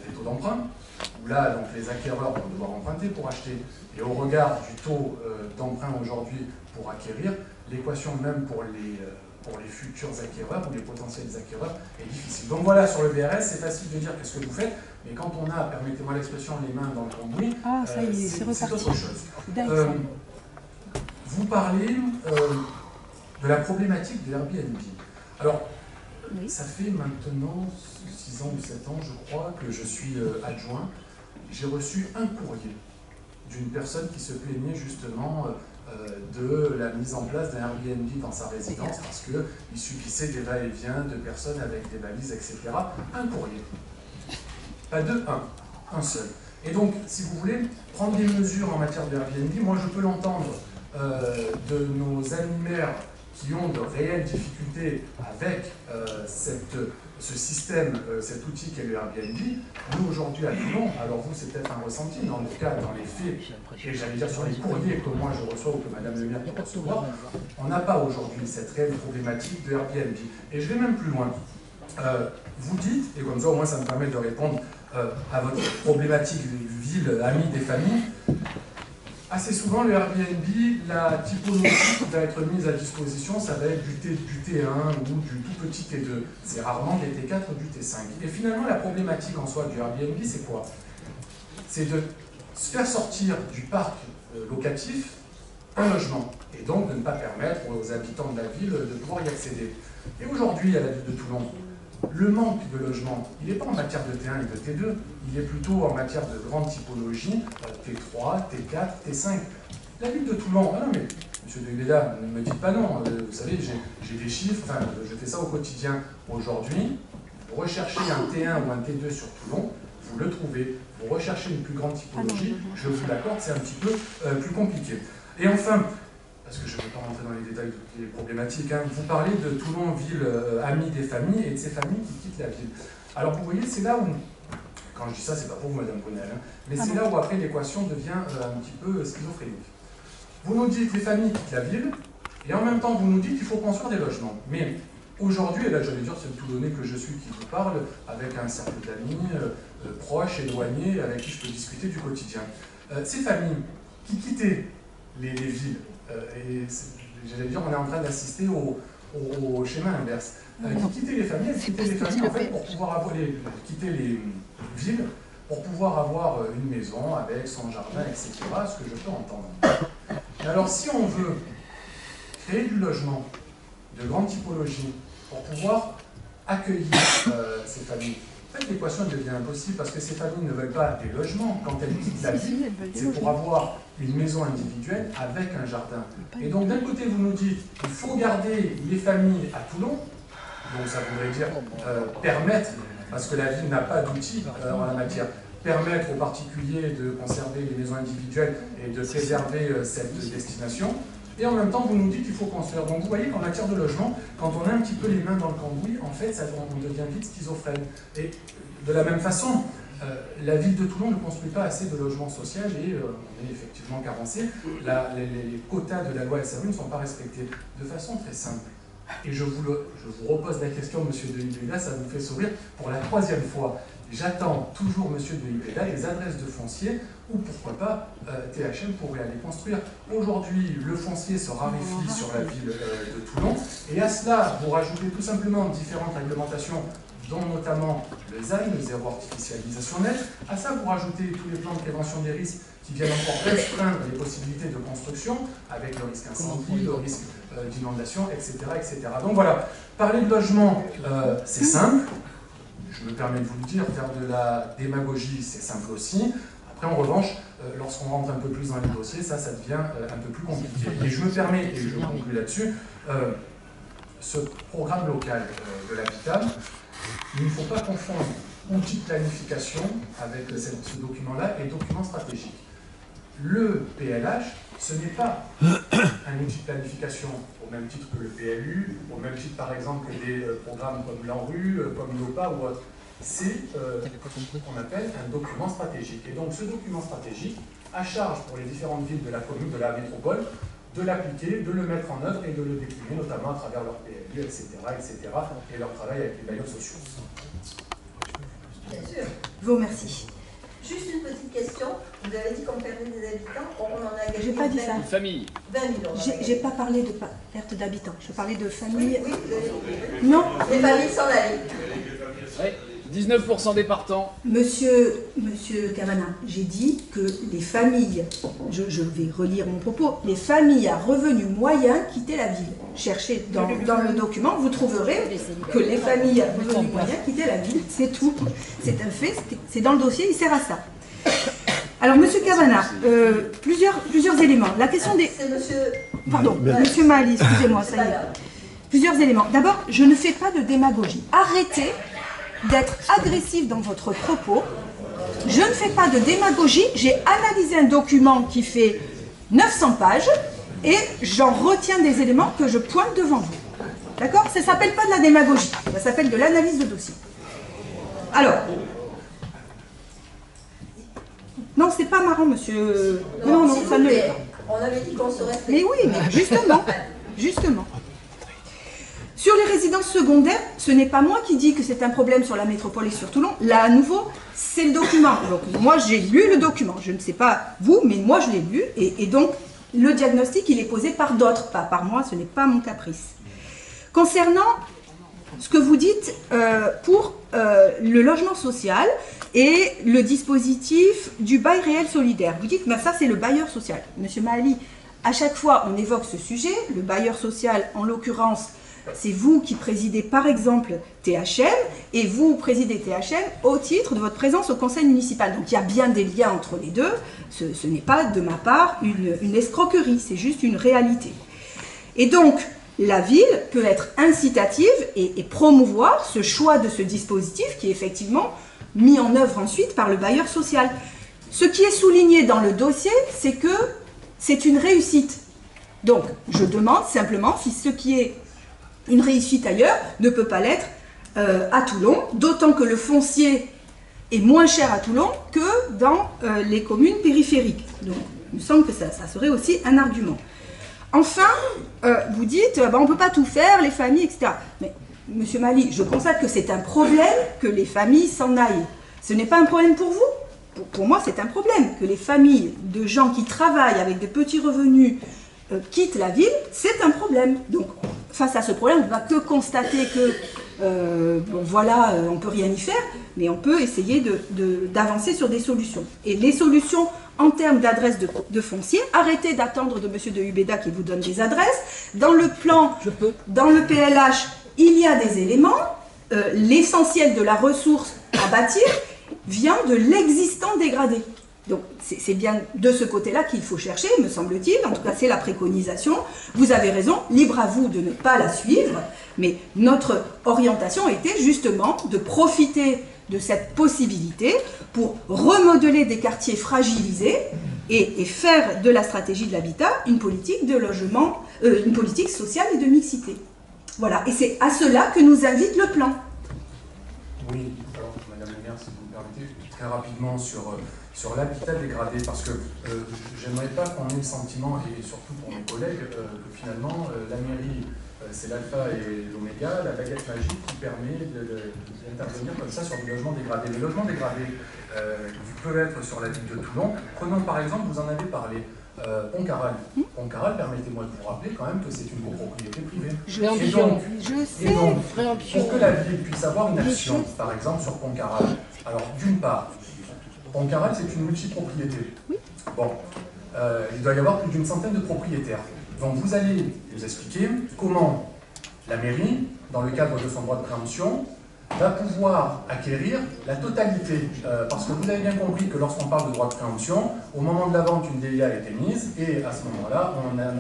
des taux d'emprunt, où là, donc, les acquéreurs vont devoir emprunter pour acheter, et au regard du taux d'emprunt aujourd'hui pour acquérir, l'équation même pour les futurs acquéreurs ou les potentiels acquéreurs est difficile. Donc voilà, sur le BRS, c'est facile de dire qu'est-ce que vous faites, mais quand on a, permettez-moi l'expression, les mains dans le cambouis, c'est autre chose. Vous parlez de la problématique de Airbnb. Alors, ça fait maintenant 6 ans ou 7 ans, je crois, que je suis adjoint. J'ai reçu un courrier d'une personne qui se plaignait justement de la mise en place d'un Airbnb dans sa résidence parce qu'il subissait des va-et-vient de personnes avec des valises, etc. Un courrier. Pas deux, un seul. Et donc, si vous voulez prendre des mesures en matière de Airbnb, moi je peux l'entendre de nos amis maires qui ont de réelles difficultés avec ce système, cet outil qu'est le Airbnb. Nous, aujourd'hui, à Toulon, alors vous, c'est peut-être un ressenti, mais en tout cas, dans les faits, et j'allais dire sur les courriers que moi je reçois ou que Madame le maire peut recevoir, on n'a pas aujourd'hui cette réelle problématique de Airbnb. Et je vais même plus loin. Vous dites, et comme ça au moins ça me permet de répondre à votre problématique ville, amie des familles, assez souvent, le Airbnb, la typologie qui va être mise à disposition, ça va être du T1 ou du tout petit T2. C'est rarement des T4 ou du T5. Et finalement, la problématique en soi du Airbnb, c'est quoi? C'est de se faire sortir du parc locatif un logement, et donc de ne pas permettre aux habitants de la ville de pouvoir y accéder. Et aujourd'hui, à la ville de Toulon, le manque de logement, il n'est pas en matière de T1 et de T2, il est plutôt en matière de grande typologie, T3, T4, T5. La ville de Toulon, ah non mais, monsieur Degueda, ne me dites pas non, vous savez, j'ai des chiffres, enfin, je fais ça au quotidien. Aujourd'hui, vous recherchez un T1 ou un T2 sur Toulon, vous le trouvez. Vous recherchez une plus grande typologie, je vous l'accorde, c'est un petit peu plus compliqué. Et enfin, parce que je ne vais pas rentrer dans les détails de toutes les problématiques, hein. Vous parlez de Toulon, ville amie des familles et de ces familles qui quittent la ville. Alors vous voyez, c'est là où, quand je dis ça, c'est pas pour vous Madame Brunel, hein, mais c'est là où après l'équation devient un petit peu schizophrénique. Vous nous dites les familles quittent la ville, et en même temps vous nous dites qu'il faut construire des logements. Mais aujourd'hui, et là j'allais dire c'est le Toulonnais que je suis qui vous parle, avec un cercle d'amis, proches, éloignés, avec qui je peux discuter du quotidien. Ces familles qui quittaient les villes, et j'allais dire on est en train d'assister au schéma inverse, qui quittaient les familles, en fait pour pouvoir avoir quitter les villes, pour pouvoir avoir une maison avec son jardin, etc., ce que je peux entendre. Mais alors si on veut créer du logement de grande typologie pour pouvoir accueillir ces familles, en fait l'équation devient impossible parce que ces familles ne veulent pas des logements. Quand elles quittent la ville, c'est pour avoir une maison individuelle avec un jardin. Et donc d'un côté vous nous dites qu'il faut garder les familles à Toulon, donc ça voudrait dire permettre, parce que la ville n'a pas d'outils en la matière, permettre aux particuliers de conserver les maisons individuelles et de préserver cette destination. Et en même temps, vous nous dites qu'il faut construire. Donc vous voyez qu'en matière de logement, quand on a un petit peu les mains dans le cambouis, en fait, on devient vite schizophrène. Et de la même façon, la ville de Toulon ne construit pas assez de logements sociaux et on est effectivement carencé. Les quotas de la loi SRU ne sont pas respectés de façon très simple. Et je vous repose la question, monsieur de Ibeda, ça vous fait sourire pour la 3e fois. J'attends toujours, monsieur de Ibeda, les adresses de foncier ou pourquoi pas THM pourrait aller construire. Aujourd'hui, le foncier se raréfie sur la ville de Toulon et à cela, vous rajoutez tout simplement différentes réglementations dont notamment le ZAN, le zéro artificialisation nette. À ça, vous rajoutez tous les plans de prévention des risques qui viennent encore restreindre les possibilités de construction avec le risque incendie, le risque d'inondation, etc., etc. Donc voilà, parler de logement, c'est simple. Je me permets de vous le dire, faire de la démagogie, c'est simple aussi. Après, en revanche, lorsqu'on rentre un peu plus dans les dossiers, ça devient un peu plus compliqué. Et je me permets, et je conclue là-dessus, ce programme local de l'habitat, il ne faut pas confondre outil de planification avec ce document-là et document stratégique. Le PLH, ce n'est pas un outil de planification au même titre que le PLU, au même titre par exemple que des programmes comme l'ANRU, comme l'OPA ou autre. C'est ce qu'on appelle un document stratégique. Et donc ce document stratégique, à charge pour les différentes villes de la commune, de la métropole, de l'appliquer, de le mettre en œuvre et de le décliner, notamment à travers leur PLU, etc., et leur travail avec les bailleurs sociaux. Bien sûr. Je vous remercie. Juste une petite question. Vous avez dit qu'on perdait des habitants. On en a gagné. J'ai pas dit ça. Une famille. 20 000. J'ai pas parlé de perte d'habitants. Je parlais de familles. Oui, vous avez dit. Non. Les familles sans la vie. Oui. 19% des partants. Monsieur Cavana, j'ai dit que les familles, je vais relire mon propos, les familles à revenus moyens quittaient la ville. Cherchez dans le document, vous trouverez que les familles à revenus moyens quittaient la ville, c'est tout. C'est un fait, c'est dans le dossier, il sert à ça. Alors, monsieur Cavana, plusieurs éléments. La question des... C'est monsieur... Pardon, monsieur Mali, excusez-moi, ça y est. Plusieurs éléments. D'abord, je ne fais pas de démagogie. Arrêtez d'être agressif dans votre propos. Je ne fais pas de démagogie. J'ai analysé un document qui fait 900 pages et j'en retiens des éléments que je pointe devant vous. D'accord? Ça ne s'appelle pas de la démagogie. Ça s'appelle de l'analyse de dossier. Alors... Non, c'est pas marrant, monsieur... Non, ça ne l'est pas. On avait dit qu'on se respecte. Mais oui, mais justement. Sur les résidences secondaires, ce n'est pas moi qui dis que c'est un problème sur la métropole et sur Toulon. Là, à nouveau, c'est le document. Donc, moi, j'ai lu le document. Je ne sais pas vous, mais moi, je l'ai lu. Et donc, le diagnostic, il est posé par d'autres, pas par moi. Ce n'est pas mon caprice. Concernant ce que vous dites pour le logement social et le dispositif du bail réel solidaire. Vous dites, ça, c'est le bailleur social. Monsieur Mahali, à chaque fois, on évoque ce sujet. Le bailleur social, en l'occurrence, c'est vous qui présidez par exemple THM et vous présidez THM au titre de votre présence au conseil municipal. Donc il y a bien des liens entre les deux. Ce n'est pas de ma part une escroquerie, c'est juste une réalité. Et donc la ville peut être incitative et promouvoir ce choix de ce dispositif qui est effectivement mis en œuvre ensuite par le bailleur social. Ce qui est souligné dans le dossier, c'est que c'est une réussite. Donc je demande simplement si ce qui est une réussite ailleurs ne peut pas l'être à Toulon, d'autant que le foncier est moins cher à Toulon que dans les communes périphériques. Donc, Il me semble que ça serait aussi un argument. Enfin, vous dites, on ne peut pas tout faire, les familles, etc. Mais, Monsieur Mali, je constate que c'est un problème que les familles s'en aillent. Ce n'est pas un problème pour vous. Pour moi, c'est un problème que les familles de gens qui travaillent avec des petits revenus quittent la ville, c'est un problème. Donc, face à ce problème, on ne va que constater que, voilà, on ne peut rien y faire, mais on peut essayer d'avancer sur des solutions. Et les solutions, en termes d'adresse de foncier, arrêtez d'attendre de M. de Hubeda qui vous donne des adresses. Dans le plan, dans le PLH, il y a des éléments. L'essentiel de la ressource à bâtir vient de l'existant dégradé. Donc c'est bien de ce côté-là qu'il faut chercher, me semble-t-il. En tout cas, c'est la préconisation. Vous avez raison, libre à vous de ne pas la suivre. Mais notre orientation était justement de profiter de cette possibilité pour remodeler des quartiers fragilisés et faire de la stratégie de l'habitat une politique de logement, une politique sociale et de mixité. Voilà, et c'est à cela que nous invite le plan. Oui, alors Madame le maire, si vous me permettez, très rapidement sur l'habitat dégradé, parce que j'aimerais pas qu'on ait le sentiment, et surtout pour mes collègues, que finalement la mairie c'est l'alpha et l'oméga, la baguette magique qui permet d'intervenir comme ça sur le logement dégradé. Le logement dégradé peut être sur la ville de Toulon. Prenons par exemple, vous en avez parlé, Pont-Caral. Pont-Caral, permettez-moi de vous rappeler quand même que c'est une copropriété privée. Et donc, pour que la ville puisse avoir une action, par exemple sur Pont-Caral, alors d'une part, Pont-Caral c'est une multipropriété. Bon, il doit y avoir plus d'une centaine de propriétaires. Donc vous allez nous expliquer comment la mairie, dans le cadre de son droit de préemption, va pouvoir acquérir la totalité. Parce que vous avez bien compris que lorsqu'on parle de droit de préemption, au moment de la vente, une DIA a été mise, et à ce moment-là,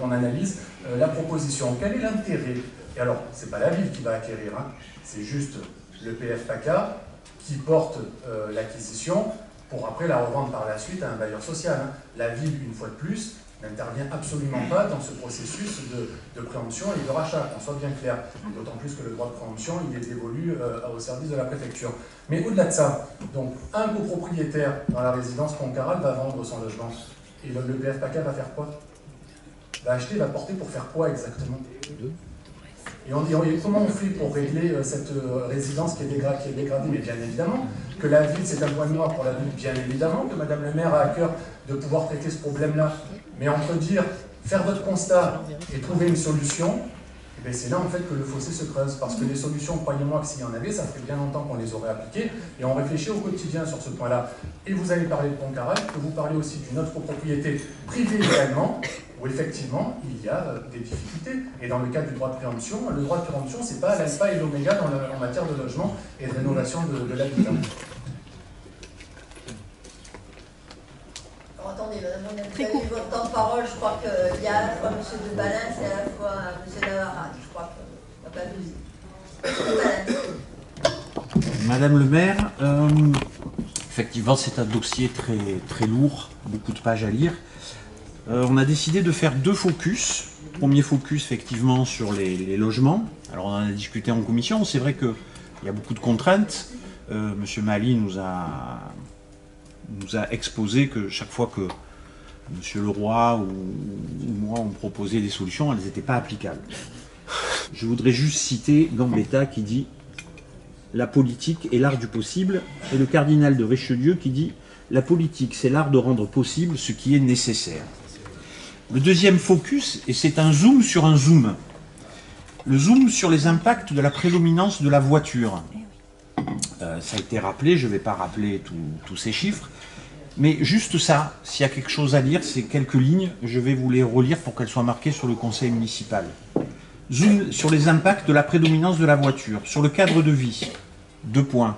on analyse la proposition. Quel est l'intérêt? Et alors, ce n'est pas la ville qui va acquérir, hein, c'est juste le PFPACA qui porte l'acquisition pour après la revendre par la suite à un bailleur social. Hein. La ville, une fois de plus, n'intervient absolument pas dans ce processus de préemption et de rachat, qu'on soit bien clair. D'autant plus que le droit de préemption, il est dévolu au service de la préfecture. Mais au-delà de ça, donc un copropriétaire dans la résidence Pont-Caral va vendre son logement. Et le PFPACA va faire quoi? Va acheter, va porter pour faire quoi exactement? Et on dit, comment on fait pour régler cette résidence qui est dégradée? Mais bien évidemment que la ville, c'est un point noir pour la ville, bien évidemment que Madame le maire a à cœur de pouvoir traiter ce problème-là. Mais entre dire, faire votre constat et trouver une solution, eh c'est là en fait que le fossé se creuse. Parce que les solutions, croyez-moi que s'il y en avait, ça ferait bien longtemps qu'on les aurait appliquées. Et on réfléchit au quotidien sur ce point-là. Et vous avez parlé de Pont-Caral, que vous parlez aussi d'une autre copropriété privée également, où effectivement, il y a des difficultés. Et dans le cadre du droit de préemption, le droit de préemption, ce n'est pas l'alpha et l'oméga en matière de logement et de rénovation de l'habitat. Attendez, madame, vous avez eu votre temps de parole, je crois qu'il y a à la fois M. de Balens et à la fois M. Navarade, je crois qu'il n'y a pas de Madame le maire, effectivement c'est un dossier très, très lourd, beaucoup de pages à lire. On a décidé de faire deux focus. Premier focus effectivement sur les logements. Alors on en a discuté en commission, c'est vrai qu'il y a beaucoup de contraintes. Monsieur Mali nous a exposé que chaque fois que Monsieur Leroy ou moi on proposait des solutions, elles n'étaient pas applicables. Je voudrais juste citer Gambetta qui dit « La politique est l'art du possible » et le cardinal de Richelieu qui dit « La politique, c'est l'art de rendre possible ce qui est nécessaire ». Le deuxième focus, et c'est un zoom sur un zoom, le zoom sur les impacts de la prédominance de la voiture. Ça a été rappelé, je ne vais pas rappeler tous ces chiffres, mais juste ça, s'il y a quelque chose à lire, c'est quelques lignes, je vais vous les relire pour qu'elles soient marquées sur le conseil municipal. Zoom sur les impacts de la prédominance de la voiture, sur le cadre de vie, 2 points,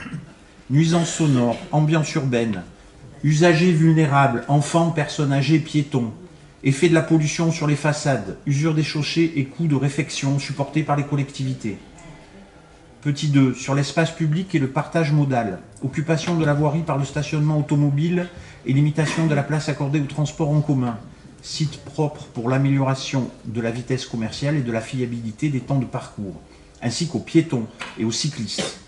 nuisances sonores, ambiance urbaine, usagers vulnérables, enfants, personnes âgées, piétons, effet de la pollution sur les façades, usure des chaussées et coûts de réfection supportés par les collectivités. Petit 2, sur l'espace public et le partage modal, occupation de la voirie par le stationnement automobile et limitation de la place accordée au transport en commun, site propre pour l'amélioration de la vitesse commerciale et de la fiabilité des temps de parcours, ainsi qu'aux piétons et aux cyclistes.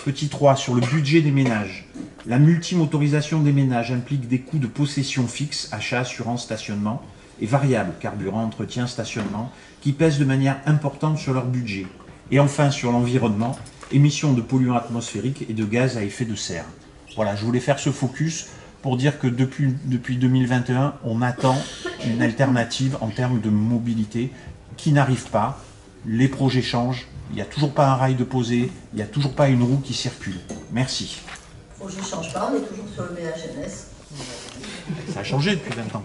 Petit 3, sur le budget des ménages, La multimotorisation des ménages implique des coûts de possession fixes, achat, assurance, stationnement, et variables, carburant, entretien, stationnement, qui pèsent de manière importante sur leur budget. Et enfin, sur l'environnement, émissions de polluants atmosphériques et de gaz à effet de serre. Voilà, je voulais faire ce focus pour dire que depuis 2021, on attend une alternative en termes de mobilité qui n'arrive pas. Les projets changent, il n'y a toujours pas un rail de posé, il n'y a toujours pas une roue qui circule. Merci. Le projet ne change pas, on est toujours sur le BHNS. Ça a changé depuis 20 ans.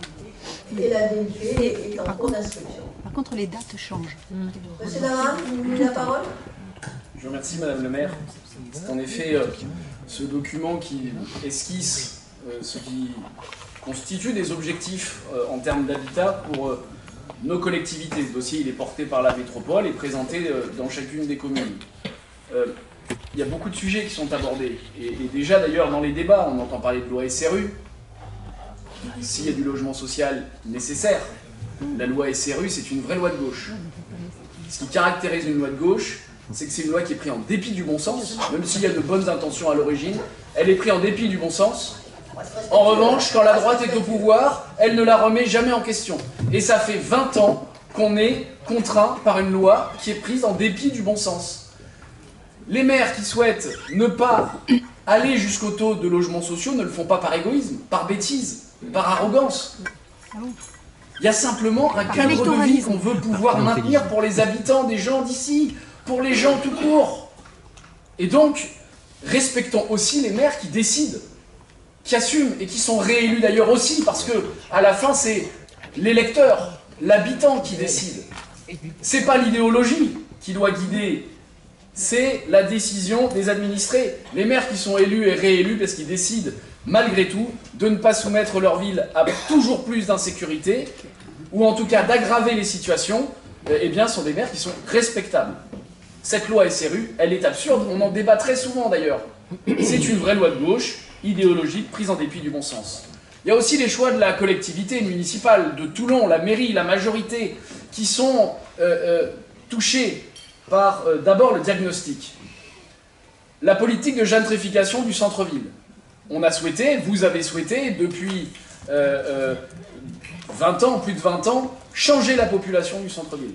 Et la DUP est en cours d'instruction. Par contre, les dates changent. Monsieur Daman, vous voulez la parole? Je vous remercie, Madame le maire. C'est en effet ce document qui esquisse ce qui constitue des objectifs en termes d'habitat pour nos collectivités. Ce dossier il est porté par la métropole et présenté dans chacune des communes. Il y a beaucoup de sujets qui sont abordés. Et déjà d'ailleurs dans les débats, on entend parler de loi SRU. S'il y a du logement social nécessaire, la loi SRU c'est une vraie loi de gauche. Ce qui caractérise une loi de gauche, c'est que c'est une loi qui est prise en dépit du bon sens, même s'il y a de bonnes intentions à l'origine, elle est prise en dépit du bon sens. En revanche, quand la droite est au pouvoir, elle ne la remet jamais en question. Et ça fait 20 ans qu'on est contraint par une loi qui est prise en dépit du bon sens. Les maires qui souhaitent ne pas aller jusqu'au taux de logements sociaux ne le font pas par égoïsme, par bêtise, par arrogance. Il y a simplement un cadre de vie qu'on veut pouvoir maintenir pour les habitants des gens d'ici, pour les gens tout court. Et donc, respectons aussi les maires qui décident, qui assument et qui sont réélus d'ailleurs aussi, parce que à la fin c'est l'électeur, l'habitant qui décide. C'est pas l'idéologie qui doit guider, c'est la décision des administrés. Les maires qui sont élus et réélus parce qu'ils décident malgré tout de ne pas soumettre leur ville à toujours plus d'insécurité, ou en tout cas d'aggraver les situations, eh bien sont des maires qui sont respectables. Cette loi SRU, elle est absurde, on en débat très souvent d'ailleurs. C'est une vraie loi de gauche, idéologique, prise en dépit du bon sens. Il y a aussi les choix de la collectivité municipale, de Toulon, la mairie, la majorité, qui sont touchés par d'abord le diagnostic. La politique de gentrification du centre-ville. On a souhaité, vous avez souhaité, depuis 20 ans, plus de 20 ans, changer la population du centre-ville.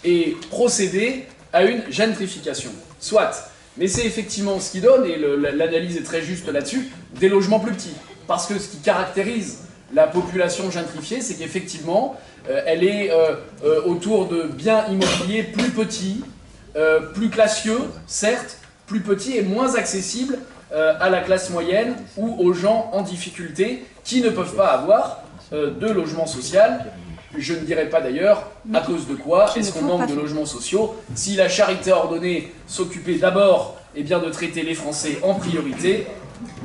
Et procéder à une gentrification. Soit. Mais c'est effectivement ce qui donne, et l'analyse est très juste là-dessus, des logements plus petits. Parce que ce qui caractérise la population gentrifiée, c'est qu'effectivement, elle est autour de biens immobiliers plus petits, plus classieux, certes, plus petits et moins accessibles à la classe moyenne ou aux gens en difficulté qui ne peuvent pas avoir de logement social. Je ne dirais pas d'ailleurs à cause de quoi est-ce qu'on manque de logements sociaux. Si la charité ordonnée s'occupait d'abord de traiter les Français en priorité,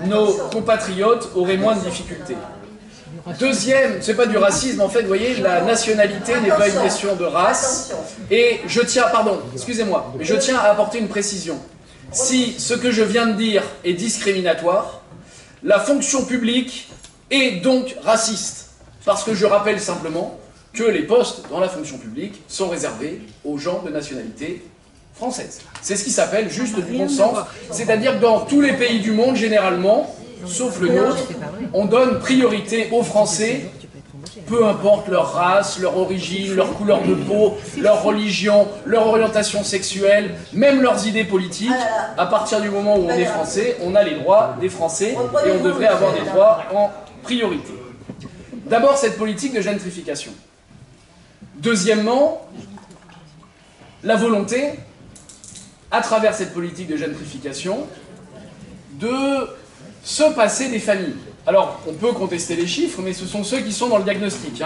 nos compatriotes auraient moins de difficultés. Deuxième, c'est pas du racisme en fait, vous voyez, la nationalité n'est pas une question de race. Et je tiens, pardon, excusez-moi, mais je tiens à apporter une précision. Si ce que je viens de dire est discriminatoire, la fonction publique est donc raciste. Parce que je rappelle simplement que les postes dans la fonction publique sont réservés aux gens de nationalité française. C'est ce qui s'appelle juste du bon sens. C'est-à-dire que dans tous les pays du monde, généralement, sauf le nôtre, on donne priorité aux Français, peu importe leur race, leur origine, leur couleur de peau, leur religion, leur orientation sexuelle, même leurs idées politiques. À partir du moment où on est Français, on a les droits des Français et on devrait avoir des droits en priorité. D'abord, cette politique de gentrification. Deuxièmement, la volonté, à travers cette politique de gentrification, de se passer des familles. Alors, on peut contester les chiffres, mais ce sont ceux qui sont dans le diagnostic.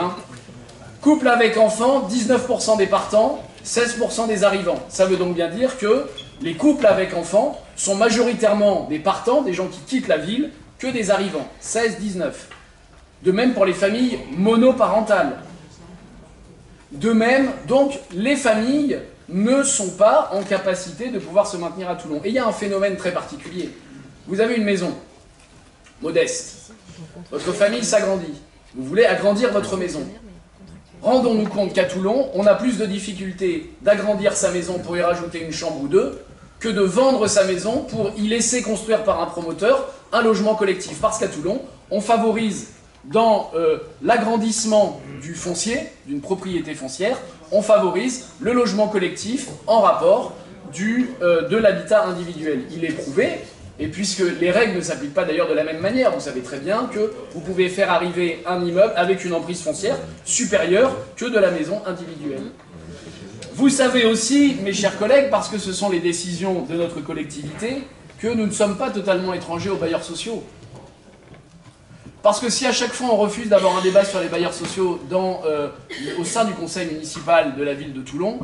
Couple avec enfants, 19% des partants, 16% des arrivants. Ça veut donc bien dire que les couples avec enfants sont majoritairement des partants, des gens qui quittent la ville, que des arrivants. 16-19. De même pour les familles monoparentales. De même, donc, les familles ne sont pas en capacité de pouvoir se maintenir à Toulon. Et il y a un phénomène très particulier. Vous avez une maison modeste. Votre famille s'agrandit. Vous voulez agrandir votre maison. Rendons-nous compte qu'à Toulon, on a plus de difficultés d'agrandir sa maison pour y rajouter une chambre ou deux que de vendre sa maison pour y laisser construire par un promoteur un logement collectif. Parce qu'à Toulon, on favorise dans l'agrandissement du foncier, d'une propriété foncière, on favorise le logement collectif en rapport de l'habitat individuel. Il est prouvé, et puisque les règles ne s'appliquent pas d'ailleurs de la même manière, vous savez très bien que vous pouvez faire arriver un immeuble avec une emprise foncière supérieure que de la maison individuelle. Vous savez aussi, mes chers collègues, parce que ce sont les décisions de notre collectivité, que nous ne sommes pas totalement étrangers aux bailleurs sociaux. Parce que si à chaque fois on refuse d'avoir un débat sur les bailleurs sociaux au sein du conseil municipal de la ville de Toulon,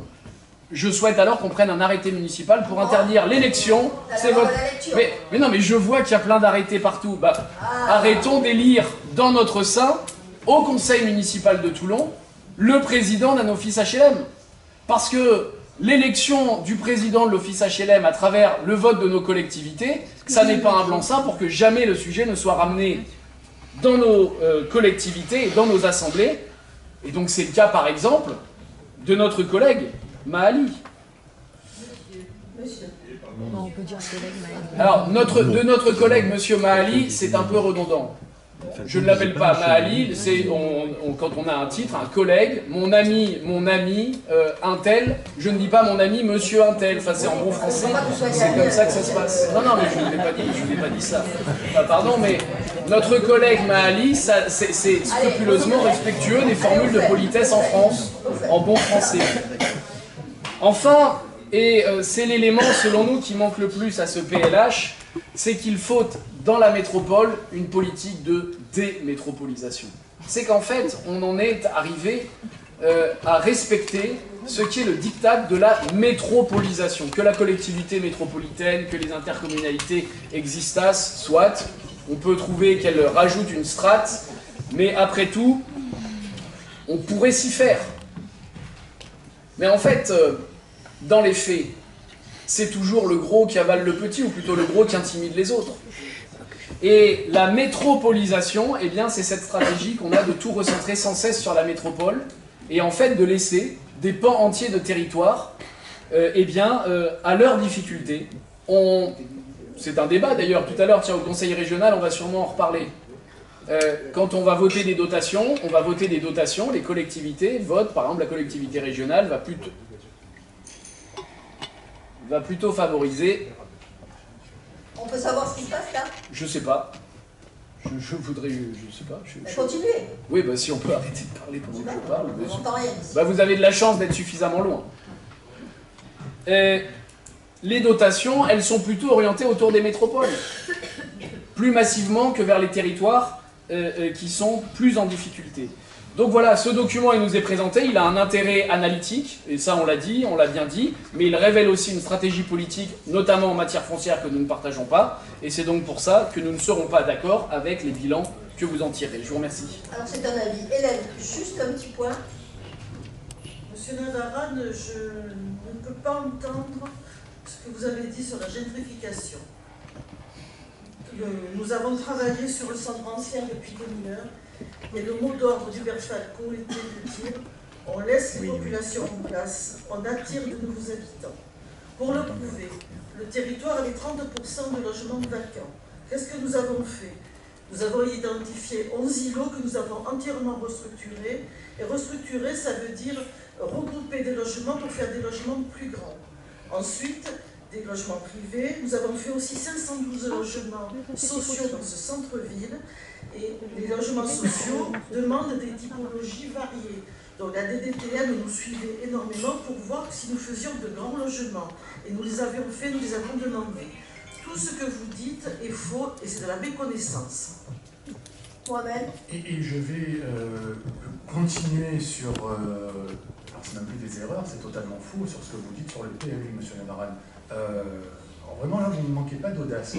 je souhaite alors qu'on prenne un arrêté municipal pour interdire l'élection. C'est votre... mais non, mais je vois qu'il y a plein d'arrêtés partout. Arrêtons d'élire dans notre sein, au conseil municipal de Toulon, le président d'un office HLM. Parce que l'élection du président de l'office HLM à travers le vote de nos collectivités, ça n'est pas un blanc-seing pour que jamais le sujet ne soit ramené dans nos collectivités et dans nos assemblées. Et donc c'est le cas par exemple de notre collègue Mahali. Monsieur. Bon, on peut dire collègue Mahali. Alors de notre collègue Monsieur Mahali, c'est un peu redondant. Je ne l'appelle pas Mahali, c'est quand on a un titre, un collègue, mon ami, un tel, je ne dis pas mon ami monsieur un tel, enfin c'est en bon français, c'est comme ça que ça se passe. Non, mais je ne l'ai pas dit ça. Enfin, pardon, mais notre collègue Mahali, c'est scrupuleusement respectueux des formules de politesse en France, en bon français. Enfin, et c'est l'élément selon nous qui manque le plus à ce PLH, c'est qu'il faut dans la métropole une politique de démétropolisation. C'est qu'en fait, on en est arrivé à respecter ce qui est le diktat de la métropolisation. Que la collectivité métropolitaine, que les intercommunalités existassent, soit, on peut trouver qu'elles rajoutent une strate, mais après tout, on pourrait s'y faire. Mais en fait, dans les faits, c'est toujours le gros qui avale le petit, ou plutôt le gros qui intimide les autres. Et la métropolisation, eh bien, c'est cette stratégie qu'on a de tout recentrer sans cesse sur la métropole, et en fait de laisser des pans entiers de territoire à leurs difficultés. C'est un débat d'ailleurs, tout à l'heure, tiens, au conseil régional, on va sûrement en reparler. Quand on va voter des dotations, les collectivités votent, par exemple la collectivité régionale va plutôt favoriser... On peut savoir ce qui se passe là? Je sais pas. Je voudrais... Je sais pas. Continuez. Oui, si on peut arrêter de parler pendant que je parle. On n'entend rien. Vous avez de la chance d'être suffisamment loin. Les dotations, elles sont plutôt orientées autour des métropoles. Plus massivement que vers les territoires qui sont plus en difficulté. Donc voilà, ce document, il nous est présenté, il a un intérêt analytique, et ça on l'a dit, on l'a bien dit, mais il révèle aussi une stratégie politique, notamment en matière foncière, que nous ne partageons pas, et c'est donc pour ça que nous ne serons pas d'accord avec les bilans que vous en tirez. Je vous remercie. Alors c'est un avis. Hélène, juste un petit point. Monsieur Navarran, je ne peux pas entendre ce que vous avez dit sur la gentrification. Nous avons travaillé sur le centre ancien depuis 2001. Et le mot d'ordre d'Hubert Falco était de dire on laisse les populations en place, on attire de nouveaux habitants. Pour le prouver, le territoire avait 30% de logements vacants. Qu'est-ce que nous avons fait? Nous avons identifié 11 îlots que nous avons entièrement restructurés. Et restructurer, ça veut dire regrouper des logements pour faire des logements plus grands. Ensuite, des logements privés. Nous avons fait aussi 512 logements sociaux dans ce centre-ville. Et les logements sociaux demandent des typologies variées. Donc la DDTM nous suivait énormément pour voir si nous faisions de grands logements. Et nous les avions fait, nous les avons demandés. Tout ce que vous dites est faux et c'est de la méconnaissance. Moi-même. Et je vais continuer sur... alors c'est même plus des erreurs, c'est totalement faux sur ce que vous dites sur le PLU, M. Navarran. Alors vraiment là, vous ne manquez pas d'audace.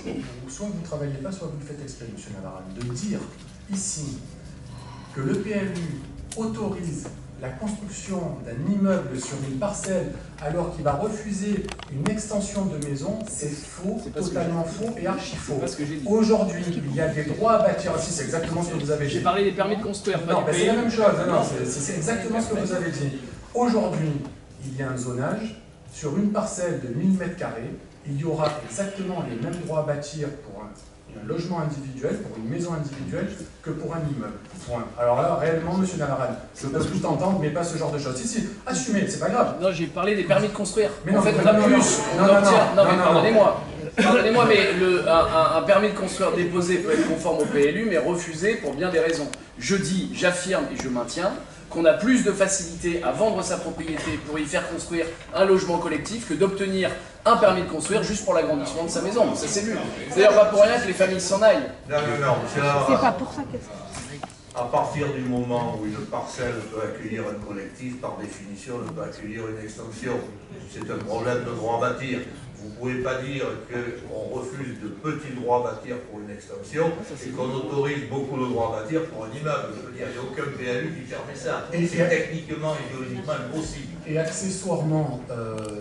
Soit vous ne travaillez pas, soit vous le faites exprès, M. Navarran. De dire ici que le PLU autorise la construction d'un immeuble sur une parcelle alors qu'il va refuser une extension de maison, c'est faux, totalement faux et archi faux. Aujourd'hui, il y a des droits à bâtir. Si, c'est exactement ce que vous avez dit. J'ai parlé des permis de construire, pas non, du c'est la même chose. Non, c'est exactement ce que vous avez dit. Aujourd'hui, il y a un zonage sur une parcelle de 1000 m², il y aura exactement les mêmes droits à bâtir pour un logement individuel, pour une maison individuelle, que pour un immeuble. Point. Alors là, réellement, monsieur Navarane, je peux tout entendre, mais pas ce genre de choses. Si, assumez, c'est pas grave. Non, j'ai parlé des permis de construire. Mais non, en fait, mais on a non, plus. non, mais pardonnez-moi. Pardonnez-moi, mais un permis de construire déposé peut être conforme au PLU, mais refusé pour bien des raisons. Je dis, j'affirme et je maintiens qu'on a plus de facilité à vendre sa propriété pour y faire construire un logement collectif que d'obtenir un permis de construire juste pour l'agrandissement de sa maison. Ça c'est vu. C'est d'ailleurs pas pour rien que les familles s'en aillent. Non, C'est pas pour ça que... À partir du moment où une parcelle peut accueillir un collectif, par définition, elle peut accueillir une extension. C'est un problème de droit à bâtir. Vous ne pouvez pas dire qu'on refuse de petits droits à bâtir pour une extension et qu'on autorise beaucoup de droits à bâtir pour un immeuble. Je veux dire, il n'y a aucun PLU qui permet ça. C'est techniquement et juridiquement impossible. Et accessoirement,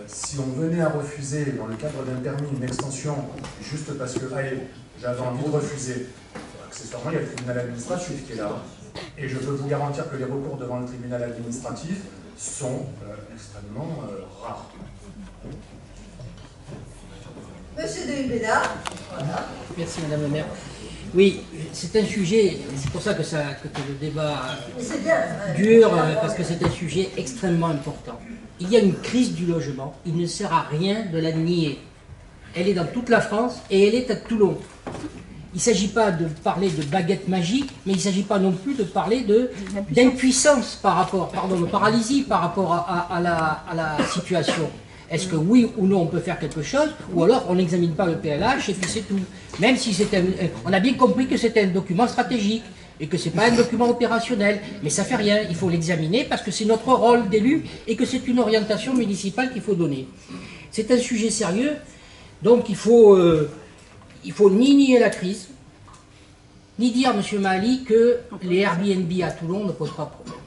si on venait à refuser, dans le cadre d'un permis, une extension, juste parce que j'avais envie de refuser, accessoirement, il y a le tribunal administratif qui est là. Et je peux vous garantir que les recours devant le tribunal administratif sont extrêmement rares. Monsieur de Hubeda. Voilà. Merci Madame la maire. Oui, c'est un sujet, c'est pour ça que le débat dure, parce que c'est un sujet extrêmement important. Il y a une crise du logement, il ne sert à rien de la nier. Elle est dans toute la France et elle est à Toulon. Il ne s'agit pas de parler de baguette magique, mais il ne s'agit pas non plus de parler d'impuissance par rapport, de paralysie par rapport à la situation. Est-ce que oui ou non on peut faire quelque chose, ou alors on n'examine pas le PLH et puis c'est tout. Même si on a bien compris que c'était un document stratégique et que ce n'est pas un document opérationnel, mais ça ne fait rien, il faut l'examiner parce que c'est notre rôle d'élu et que c'est une orientation municipale qu'il faut donner. C'est un sujet sérieux, donc il faut ni nier la crise, ni dire, M. Mahali, que les Airbnb à Toulon ne posent pas de problème.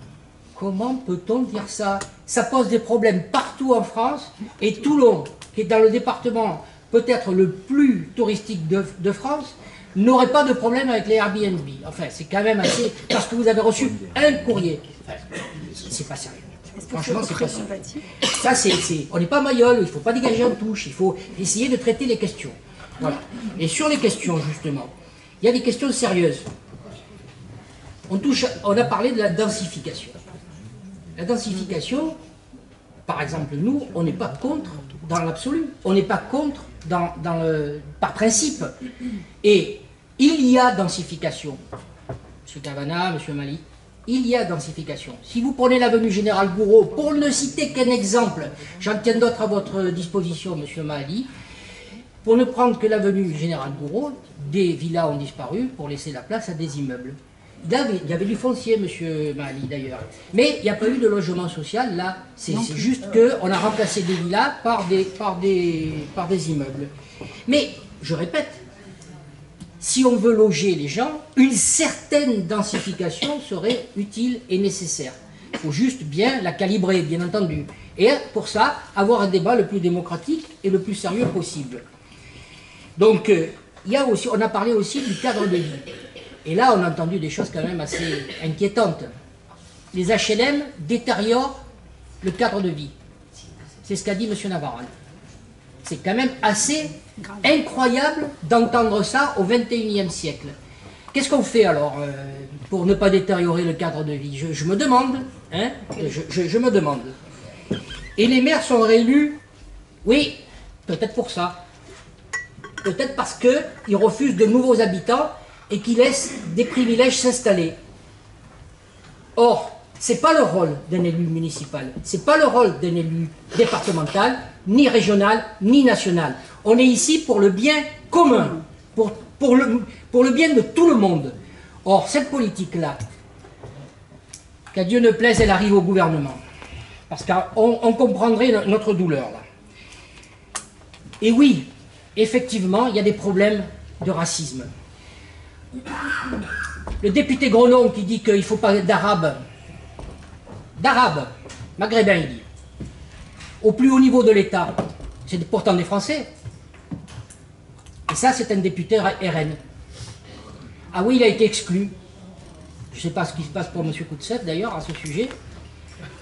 Comment peut-on dire ça? Ça pose des problèmes partout en France, et Toulon, qui est dans le département peut-être le plus touristique de France, n'aurait pas de problème avec les Airbnb. Enfin, c'est quand même assez... Parce que vous avez reçu un courrier. Enfin, c'est pas sérieux. Franchement, c'est pas sérieux. Ça, on n'est pas Mayol, il ne faut pas dégager en touche, il faut essayer de traiter les questions. Voilà. Et sur les questions, justement, il y a des questions sérieuses. On a parlé de la densification. La densification, par exemple, nous, on n'est pas contre dans l'absolu. On n'est pas contre par principe. Et il y a densification. M. Cavana, M. Mahali, il y a densification. Si vous prenez l'avenue Général Gouraud, pour ne citer qu'un exemple, j'en tiens d'autres à votre disposition, M. Mahali, pour ne prendre que l'avenue Général Gouraud, des villas ont disparu pour laisser la place à des immeubles. Il y avait du foncier, M. Mahali, d'ailleurs. Mais il n'y a pas eu de logement social, là. C'est juste qu'on a remplacé des villas par des immeubles. Mais, je répète, si on veut loger les gens, une certaine densification serait utile et nécessaire. Il faut juste bien la calibrer, bien entendu. Et pour ça, avoir un débat le plus démocratique et le plus sérieux possible. Donc, on a parlé aussi du cadre de vie. Et là, on a entendu des choses quand même assez inquiétantes. Les HLM détériorent le cadre de vie. C'est ce qu'a dit M. Navarane. C'est quand même assez incroyable d'entendre ça au XXIe siècle. Qu'est-ce qu'on fait alors pour ne pas détériorer le cadre de vie? Je me demande. Hein, je me demande. Et les maires sont réélus? Oui, peut-être pour ça. Peut-être parce qu'ils refusent de nouveaux habitants et qui laissent des privilèges s'installer. Or, ce n'est pas le rôle d'un élu municipal, ce n'est pas le rôle d'un élu départemental, ni régional, ni national. On est ici pour le bien commun, pour le bien de tout le monde. Or, cette politique-là, qu'à Dieu ne plaise, elle arrive au gouvernement. Parce qu'on comprendrait notre douleur, là. Et oui, effectivement, il y a des problèmes de racisme. Le député Grenon qui dit qu'il ne faut pas d'arabes, maghrébins, il dit, au plus haut niveau de l'État, c'est pourtant des Français. Et ça, c'est un député RN. Ah oui, il a été exclu. Je ne sais pas ce qui se passe pour M. Koutsef, d'ailleurs, à ce sujet.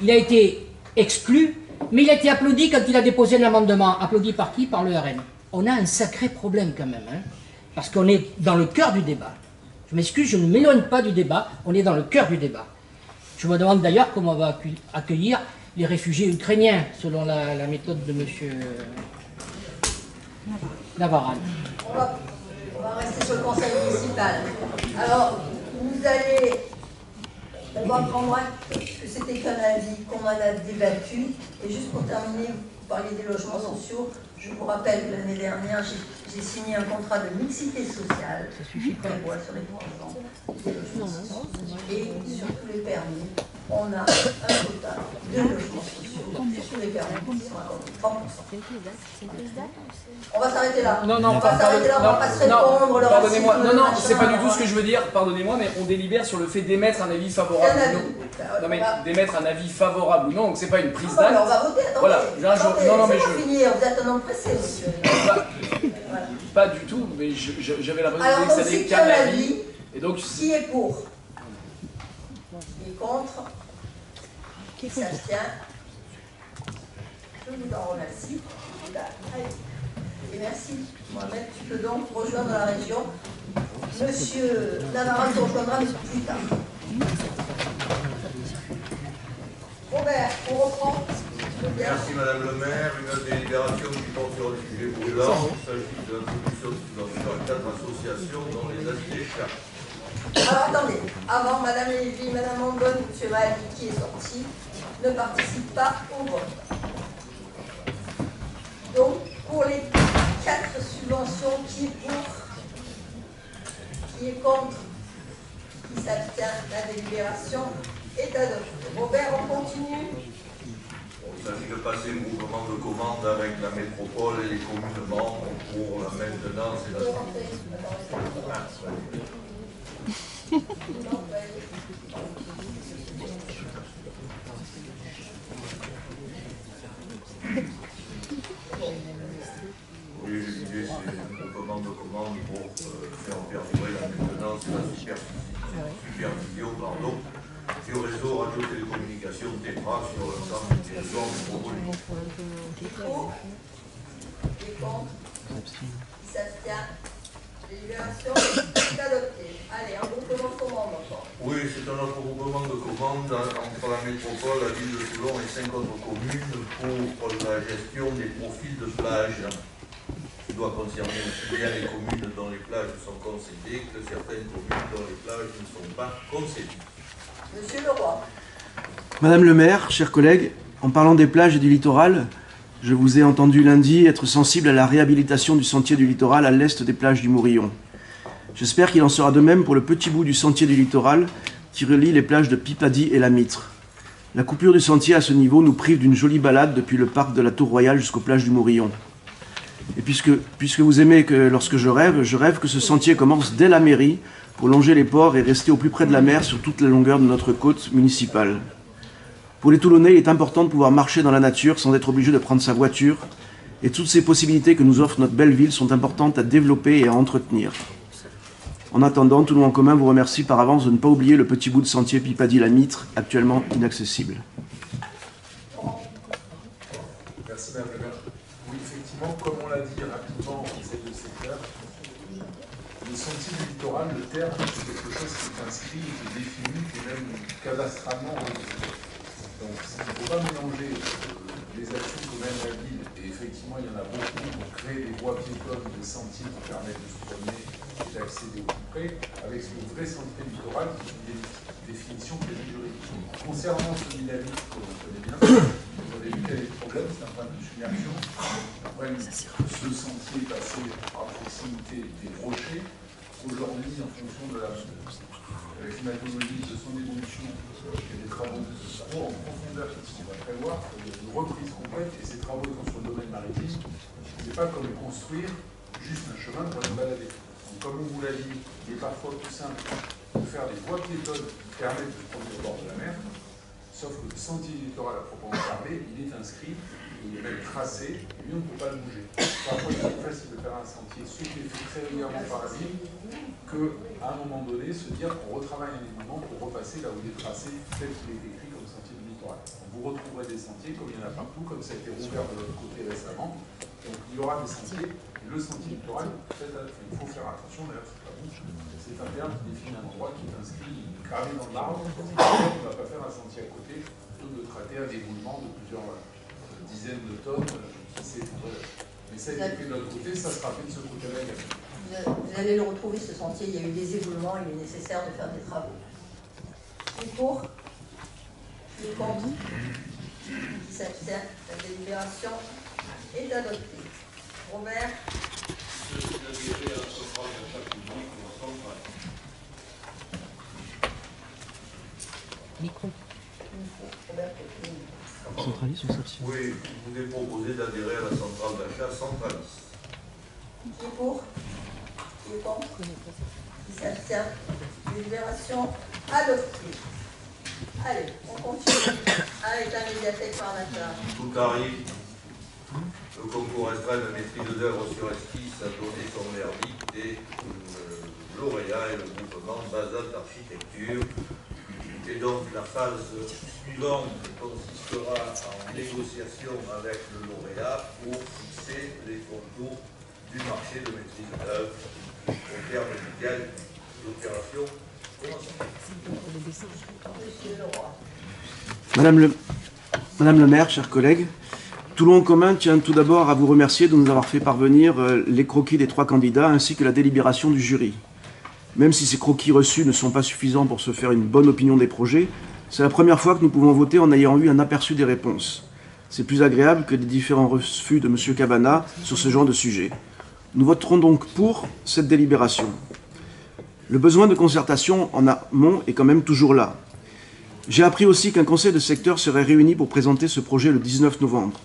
Il a été exclu Mais il a été applaudi quand il a déposé un amendement. Applaudi par qui? Par le RN. On a un sacré problème quand même, hein, parce qu'on est dans le cœur du débat. Je m'excuse, je ne m'éloigne pas du débat, on est dans le cœur du débat. Je me demande d'ailleurs comment on va accueillir les réfugiés ukrainiens, selon la méthode de M. Navaran. On va rester sur le conseil municipal. Alors, on va prendre acte que c'était qu'un avis, qu'on en a débattu. Et juste pour terminer, vous parliez des logements sociaux. Je vous rappelle que l'année dernière, j'ai signé un contrat de mixité sociale qui prévoit sur les 3 ans des logements sociaux. Et sur tous les permis, on a un quota de logements sociaux sur les permis qui sont accordés 30%. On va s'arrêter là. Non, on va s'arrêter là, on va pas se répondre. Pardonnez-moi, non, c'est pas du tout ce que je veux dire, pardonnez-moi, mais on délibère sur le fait d'émettre un avis favorable ou non. Non, mais d'émettre un avis favorable ou non, donc c'est pas une prise d'acte. On va voter, attendez. Voilà, non, mais finir, vous êtes un homme pressé, monsieur. Pas du tout, mais j'avais l'impression alors, que ça n'est qu'un avis. Et donc, qui est pour? Qui est contre? Qui s'abstient? Je vous en remercie. Et merci. Mohamed, tu peux donc rejoindre la région. Monsieur Navaran te rejoindra plus tard. Robert, on reprend. Merci Madame le maire. Une délibération qui porte sur le sujet brûlant. Il s'agit de l'introduction de subventions à 4 associations dans les ACH. Alors attendez, avant Madame Lévy, Madame Ambonne, M. Mahali qui est sorti, ne participent pas au vote. Donc, pour les 4 subventions, qui est pour, qui est contre, qui s'abstient, la délibération est adoptée. Robert, on continue. Il s'agit de passer le mouvement de commande avec la métropole et les communes membres pour la maintenance et la Oui, je disais, c'est un mouvement de commande pour faire perdurer la maintenance et la supervision du réseau radio-télécommunication TETRA sur l'ensemble du territoire métropolitain. Qui est contre, qui s'abstient, délibération est adoptée. Allez, un groupement de commandes encore. Oui, c'est un autre groupement de commandes entre la métropole, la ville de Toulon et 5 autres communes pour la gestion des profils de plage. Qui doit concerner aussi bien les communes dont les plages sont concédées que certaines communes dont les plages ne sont pas concédées. Monsieur Leroy. Madame le maire, chers collègues, en parlant des plages et du littoral, je vous ai entendu lundi être sensible à la réhabilitation du sentier du littoral à l'est des plages du Mourillon. J'espère qu'il en sera de même pour le petit bout du sentier du littoral qui relie les plages de Pipadi et la Mitre. La coupure du sentier à ce niveau nous prive d'une jolie balade depuis le parc de la Tour Royale jusqu'aux plages du Mourillon. Et puisque vous aimez que lorsque je rêve que ce sentier commence dès la mairie pour longer les ports et rester au plus près de la mer sur toute la longueur de notre côte municipale. Pour les Toulonnais, il est important de pouvoir marcher dans la nature sans être obligé de prendre sa voiture, et toutes ces possibilités que nous offre notre belle ville sont importantes à développer et à entretenir. En attendant, Toulon en commun vous remercie par avance de ne pas oublier le petit bout de sentier Pipadi-la-Mitre, actuellement inaccessible. Merci Madame le maire. Oui, effectivement, comme on l'a dit rapidement dans ces 2 secteurs, le sentier du littoral, le terme, c'est quelque chose qui est inscrit, qui est défini, qui est même cadastralement enregistré. Donc, il ne faut pas mélanger les actions que mène la ville, et effectivement, il y en a beaucoup pour créer des voies piétonnes, des sentiers qui permettent de se promener et d'accéder au plus près, avec le vrai sentier littoral qui est une définition qui est juridique. Concernant celui de la ville, que l'on connaît bien, vous avez vu quel est le problème, c'est un point de submersion. Ce sentier est passé à proximité des rochers. Aujourd'hui, en fonction de la climatologie, de son évolution, il y a des travaux en profondeur qui va prévoir une reprise complète, et ces travaux étant sur le domaine maritime, ce n'est pas comme construire juste un chemin pour aller balader. Donc, comme on vous l'a dit, il est parfois plus simple de faire des voies piétonnes qui permettent de se promener au bord de la mer, sauf que le sentier littoral à proprement parler, il est inscrit, il est même tracé, et lui on ne peut pas le bouger. Parfois il est plus facile de faire un sentier, ce qui est fait très régulièrement par la ville, qu'à un moment donné se dire qu'on retravaille un élément pour repasser là où il est tracé, tel qu'il est écrit comme sentier de littoral. littoral. Vous retrouverez des sentiers comme il y en a partout, comme ça a été rouvert de l'autre côté récemment. Donc il y aura des sentiers. Le sentier littoral, il faut faire attention, d'ailleurs c'est pas bon, c'est un terme qui définit un endroit qui est inscrit, gravé dans le marbre. On ne va pas faire un sentier à côté, plutôt de traiter un éboulement de plusieurs dizaines de tonnes qui s'effondrerait. Mais ça a été fait de l'autre côté, ça sera fait de ce côté-là également. Vous allez le retrouver, ce sentier, il y a eu des éboulements, il est nécessaire de faire des travaux. Qui est pour? Qui est contre? Qui s'abstient? La délibération est adoptée. Robert? Micro. Robert, Centraliste ou s'abstient? Oui, je vous ai proposé d'adhérer à la centrale d'achat centraliste. qui est pour? Qui est contre? Qui s'abstient? Délibération adoptée. Allez, on continue avec la médiathèque parlementaire. Tout arrive. Le concours restreint de maîtrise d'œuvre sur esquisse a donné son verdict et le lauréat est le groupement Basalt Architecture. Et donc la phase suivante consistera en négociation avec le lauréat pour fixer les contours du marché de maîtrise d'œuvre au terme duquel l'opération commencera. Monsieur Leroy. Madame le maire, chers collègues, Toulon en commun tient tout d'abord à vous remercier de nous avoir fait parvenir les croquis des 3 candidats ainsi que la délibération du jury. Même si ces croquis reçus ne sont pas suffisants pour se faire une bonne opinion des projets, c'est la première fois que nous pouvons voter en ayant eu un aperçu des réponses. C'est plus agréable que des différents refus de M. Cabana sur ce genre de sujet. Nous voterons donc pour cette délibération. Le besoin de concertation en amont est quand même toujours là. J'ai appris aussi qu'un conseil de secteur serait réuni pour présenter ce projet le 19 novembre.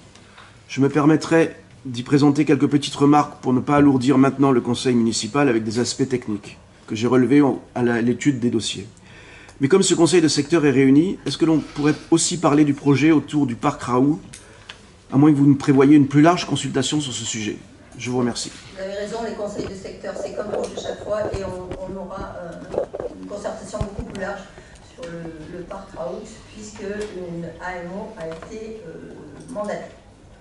Je me permettrai d'y présenter quelques petites remarques pour ne pas alourdir maintenant le conseil municipal avec des aspects techniques que j'ai relevés à l'étude des dossiers. Mais comme ce conseil de secteur est réuni, est-ce que l'on pourrait aussi parler du projet autour du parc Raoult, à moins que vous nous prévoyiez une plus large consultation sur ce sujet? Je vous remercie. Vous avez raison, les conseils de secteur, c'est comme projet chaque fois, et on aura une concertation beaucoup plus large sur le parc Raoult, puisque une AMO a été mandatée,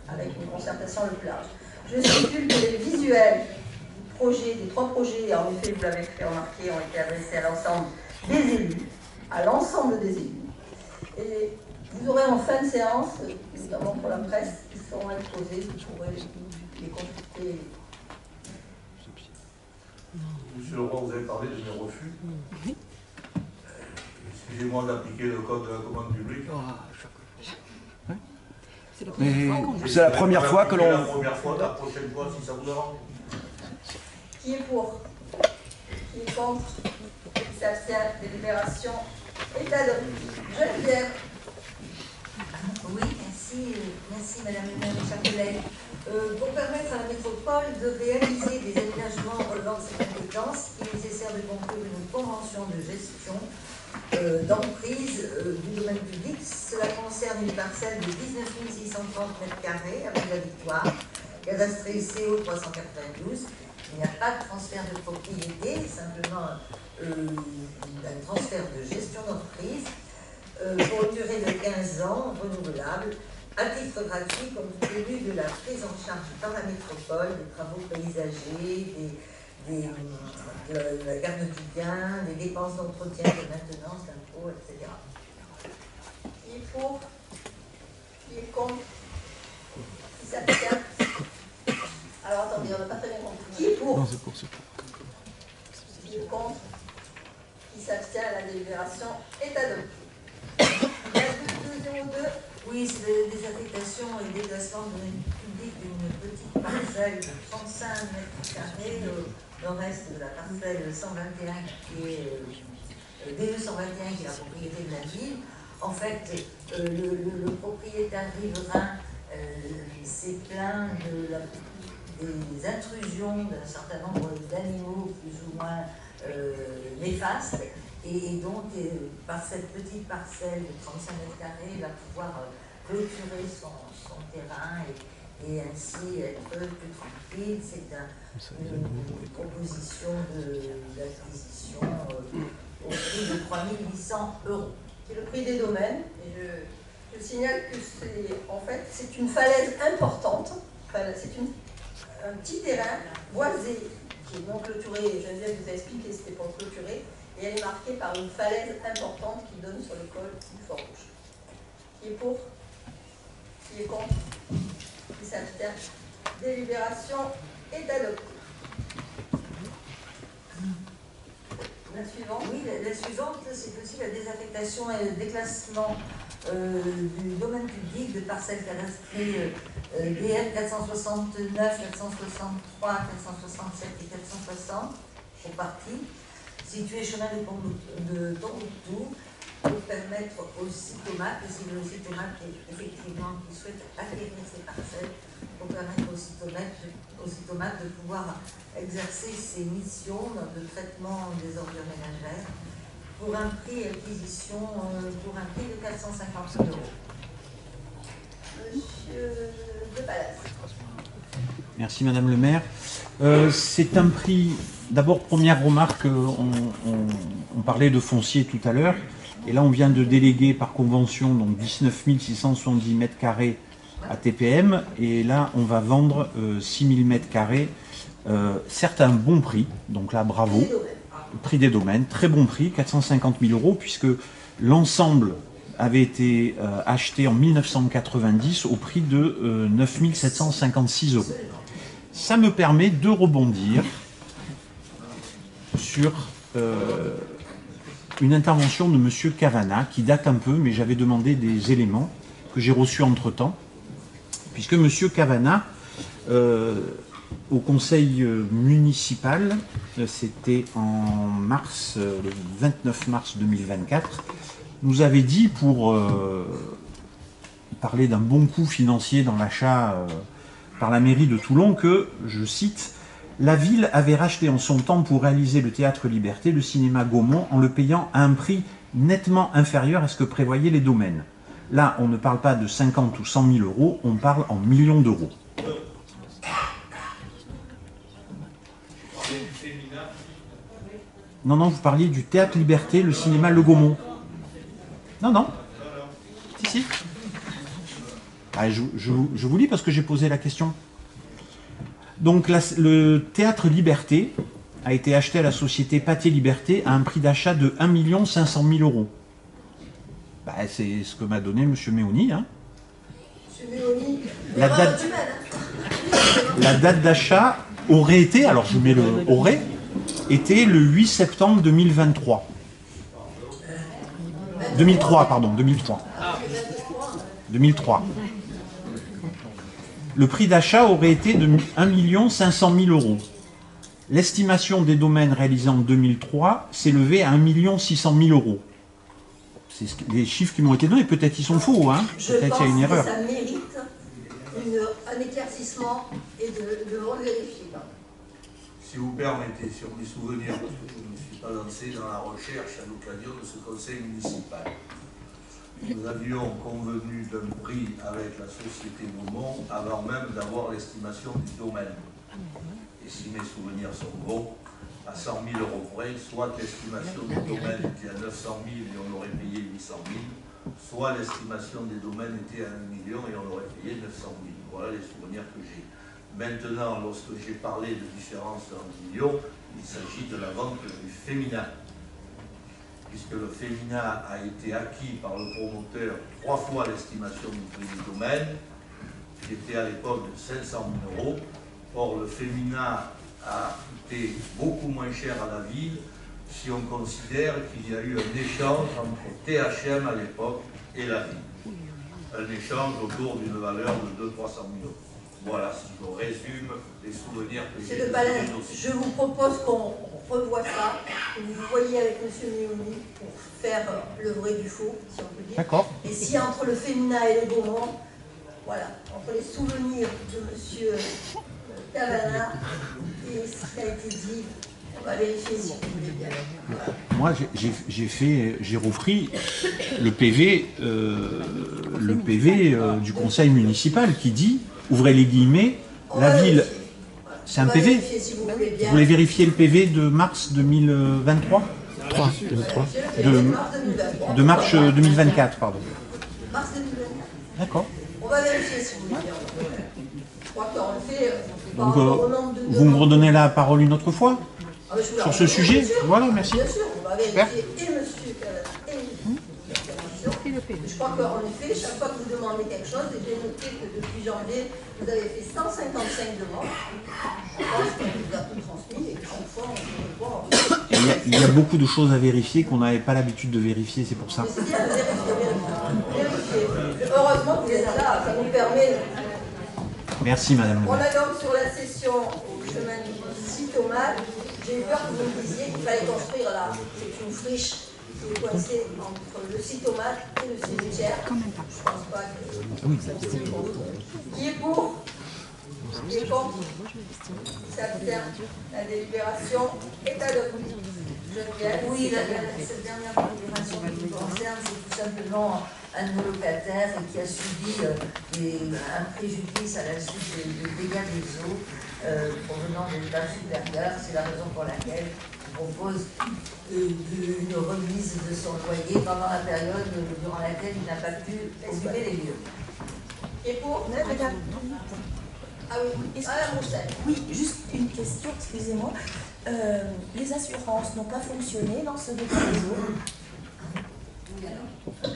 avec une concertation le plus large. Je stipule que les visuels du projet, des 3 projets, en effet, vous l'avez fait remarquer, ont été adressés à l'ensemble des élus, à l'ensemble des élus. Et vous aurez en fin de séance, notamment pour la presse, qui seront exposés, vous pourrez les consulter. Monsieur Leroy, vous avez parlé de mes refus. Excusez-moi d'appliquer le code de la commande publique. C'est la première fois que l'on... La première fois, la prochaine fois, si ça vous arrange. Qui est pour? Qui est contre? Qui s'abstient? Délibération est adoptée. Geneviève. Oui, merci Madame le maire, chers collègues. Pour permettre à la métropole de réaliser des aménagements relevant de ses compétences, il est nécessaire de conclure une convention de gestion d'emprise du domaine public. Cela concerne une parcelle de 19 630 m² avec la Victoire, cadastrée CO 392. Il n'y a pas de transfert de propriété, simplement un transfert de gestion d'entreprise pour une durée de 15 ans, renouvelable, à titre gratuit, comme tout élu de la prise en charge par la métropole des travaux paysagers, de la garde du bien, des dépenses d'entretien, de maintenance, d'impôts, etc. Qui est pour? Qui est contre? Qui s'abstient? Alors attendez, on n'a pas très bien compris. Qui est pour? Non, c'est pour. Qui est contre? Qui s'abstient? La délibération est adoptée. La 202. Oui, c'est la désaffectation et déclassement de domaine public d'une petite parcelle de 35 m², au nord-est de la parcelle 121 qui est DE 121 qui est la propriété de la ville. En fait, le propriétaire riverain s'est plaint des intrusions d'un certain nombre d'animaux plus ou moins néfastes. Et donc, par cette petite parcelle de 35 m², il va pouvoir clôturer son terrain et ainsi être plus tranquille. C'est une proposition d'acquisition au prix de 3 800 €. C'est le prix des domaines, et Je signale que c'est une falaise importante, c'est un petit terrain boisé qui est non clôturé. Geneviève vous a expliqué que c'était pour clôturer, et elle est marquée par une falaise importante qui donne sur le col du Fort Rouge. Qui est pour? Qui est contre? Qui s'abstient? Délibération est adoptée. La suivante? Oui, la suivante, c'est aussi la désaffectation et le déclassement du domaine public de parcelles cadastrées DN 469, 463, 467 et 460 pour partie, situées chemin de Tombouctou, pour permettre aux cytomates, et c'est le cytomate effectivement qui souhaite acquérir ces parcelles, pour permettre aux cytomates de pouvoir exercer ses missions de traitement des ordures ménagères pour un prix d'acquisition pour un prix de 450 €. Monsieur De Palas. Merci Madame le maire. C'est un prix, d'abord première remarque, on parlait de foncier tout à l'heure, et là on vient de déléguer par convention donc 19 670 mètres carrés à TPM, et là on va vendre 6 000 mètres carrés, certes à un bon prix, donc là bravo, prix des domaines, très bon prix, 450 000 €, puisque l'ensemble avait été acheté en 1990 au prix de 9 756 €. Ça me permet de rebondir sur une intervention de M. Cavana, qui date un peu, mais j'avais demandé des éléments que j'ai reçus entre-temps, puisque M. Cavana, au conseil municipal, c'était en mars, le 29 mars 2024, nous avait dit, pour parler d'un bon coût financier dans l'achat par la mairie de Toulon, que, je cite, « La ville avait racheté en son temps pour réaliser le Théâtre Liberté, le cinéma Gaumont, en le payant à un prix nettement inférieur à ce que prévoyaient les domaines. Là, on ne parle pas de 50 ou 100 000 €, on parle en millions d'euros. » Non, non, vous parliez du Théâtre Liberté, le cinéma Le Gaumont. Non, non. Si, si. Ah, je vous lis parce que j'ai posé la question. Donc, le Théâtre Liberté a été acheté à la société Pathé Liberté à un prix d'achat de 1 500 000 €. Bah, c'est ce que m'a donné M. Méoni. Hein. M. Méoni, la date d'achat aurait été, alors je mets le aurait, était le 8 septembre 2023. 2003, pardon, 2003. 2003. Le prix d'achat aurait été de 1 500 000 €. L'estimation des domaines réalisés en 2003 s'est levée à 1 600 000 €. C'est les chiffres qui m'ont été donnés. Peut-être ils sont faux, hein. Peut-être qu'il y a une erreur. Ça mérite un éclaircissement et de revérifier. Si vous permettez, sur mes souvenirs, parce que je ne me suis pas lancé dans la recherche à l'occasion de ce conseil municipal, nous avions convenu d'un prix avec la société Gaumont avant même d'avoir l'estimation du domaine. Et si mes souvenirs sont bons, à 100 000 € près, soit l'estimation du domaine était à 900 000 et on aurait payé 800 000, soit l'estimation des domaines était à 1 million et on aurait payé 900 000. Voilà les souvenirs que j'ai. Maintenant, lorsque j'ai parlé de différence en millions, il s'agit de la vente du féminin. Puisque le féminin a été acquis par le promoteur 3 fois l'estimation du prix du domaine, qui était à l'époque de 500 000 €. Or, le féminin a coûté beaucoup moins cher à la ville si on considère qu'il y a eu un échange entre THM à l'époque et la ville. Un échange autour d'une valeur de 200 000 à 300 000 €. Voilà, si je résume les souvenirs que j'ai. Monsieur De Palas, je vous propose qu'on revoie ça, que vous voyez avec M. Méoni pour faire le vrai du faux, si on peut dire. D'accord. Et si entre le féminin et le Gaumont, voilà, entre les souvenirs de M. Cavana et ce qui a été dit, on va vérifier si vous voulez bien. Moi, j'ai repris le PV, du conseil municipal qui dit, ouvrez les guillemets, la ville... C'est un PV. Vous voulez vérifier le PV de mars 2023 de mars 2024, pardon. Mars 2024. D'accord. On va vérifier si vous voulez bien. Je crois qu'on le fait. Donc, vous me redonnez la parole une autre fois sur ce sujet? Voilà, merci. Bien sûr, on va vérifier et monsieur et je crois qu'en effet, chaque fois que vous demandez quelque chose, et j'ai noté que depuis janvier, vous avez fait 155 demandes. Je pense qu'on vous a tout transmis et que chaque fois, on peut répondre. Il y a beaucoup de choses à vérifier qu'on n'avait pas l'habitude de vérifier, c'est pour ça. C'est bien, vérifier. Heureusement que vous êtes là, ça nous permet. Merci, madame. On a donc sur la session au chemin du Cytomate, j'ai eu peur que vous me disiez qu'il fallait construire là. C'est une friche qui est coincée entre le Cytomate et le cimetière. Je ne pense pas que. Qui est pour? Qui est contre? Qui s'abstient? La délibération est adoptée. Oui, cette dernière délibération qui nous concerne, c'est tout simplement un de nos locataires qui a subi un préjudice à la suite des dégâts des eaux provenant des étages supérieurs. C'est la raison pour laquelle on propose une remise de son loyer pendant la période durant laquelle il n'a pas pu exhumer les lieux. Et pour madame. Ah oui, madame Roussel. Oui, juste une question, excusez-moi. Les assurances n'ont pas fonctionné dans ce dégât des eaux?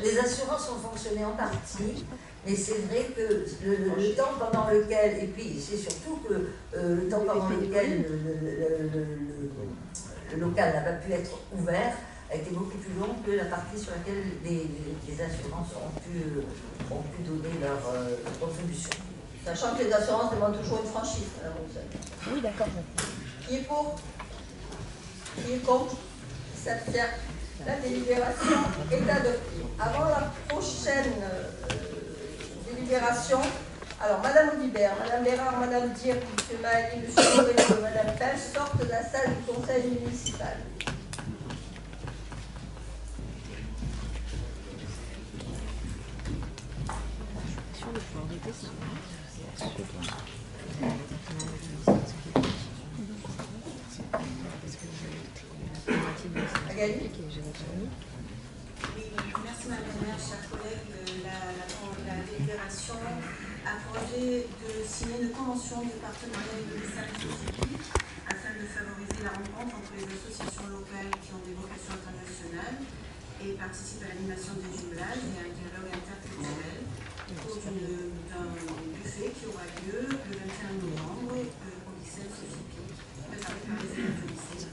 Les assurances ont fonctionné en partie, mais c'est vrai que le temps pendant lequel, et puis c'est surtout que le temps pendant lequel le local n'a pas pu être ouvert a été beaucoup plus long que la partie sur laquelle les assurances ont pu donner leur contribution. Sachant que les assurances demandent toujours une franchise, madame Roussel. Oui, d'accord. Qui est pour? Qui est contre? Qui s'abstient? La délibération est adoptée. Avant la prochaine délibération, alors madame Audibert, madame Bérard, madame Dier, monsieur Maali, monsieur Moreno, madame Tal sortent de la salle du conseil municipal. Agali. Oui, merci madame la maire, chers collègues. La délibération a projet de signer une convention de partenariat avec le service public afin de favoriser la rencontre entre les associations locales qui ont des vocations internationales et participent à l'animation des jumelages et à un dialogue interculturel autour d'un buffet qui aura lieu le 21 novembre au lycée Sophie, préparé par les élèves du lycée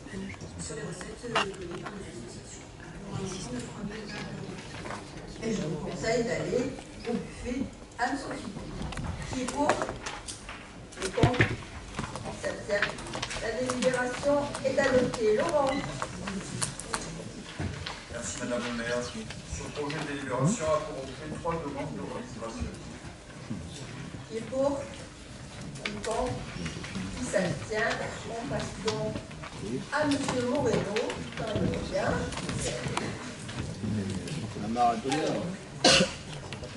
sur les recettes données par les associations. Et je vous conseille d'aller au buffet Anne-Sophie. Qui est pour? Qui est contre? On s'abstient. La délibération est adoptée. Laurent. Merci madame la maire. Ce projet de délibération a pour objet 3 demandes de remise. Qui est pour? Qui est contre? Qui s'abstient? On passe donc à monsieur Moreno. Quand même bien.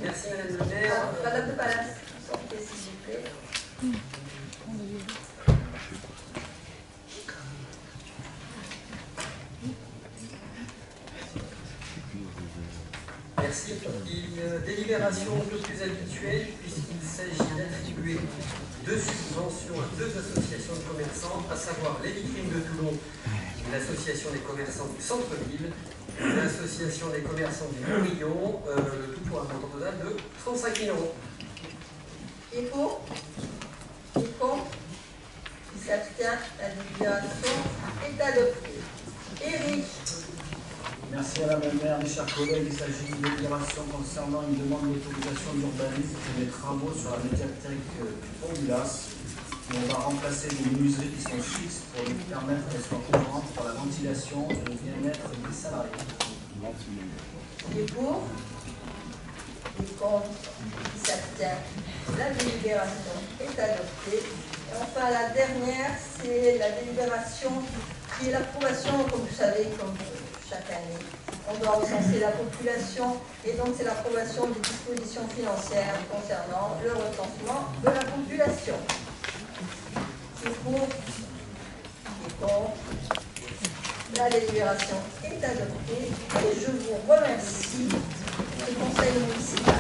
Merci madame la maire. Madame de Palace, sortez s'il vous plaît. Merci. Une délibération un peu plus habituelle puisqu'il s'agit d'attribuer 2 subventions à 2 associations de commerçants, à savoir les Vitrines de Toulon et l'association des commerçants du centre-ville, l'association des commerçants du Morillon, le tout pour un montant total de 35 000 €. Qui est pour? Qui est contre? Qui s'abstient? La délibération est adoptée. Éric. Merci Madame la maire, mes chers collègues. Il s'agit d'une délibération concernant une demande d'autorisation d'urbanisme pour des travaux sur la médiathèque du Pont-du-Las. On va remplacer les menuiseries qui sont fixes pour nous permettre qu'elles soient couvrantes pour la ventilation et le bien-être des salariés. Qui est pour? Qui est contre? Qui s'abstient? La délibération est adoptée. Et enfin, la dernière, c'est la délibération qui est l'approbation, comme vous savez, comme chaque année. On doit recenser la population et donc c'est l'approbation des dispositions financières concernant le recensement de la population. Qui est pour? Qui est contre? La délibération est adoptée et je vous remercie, le conseil municipal.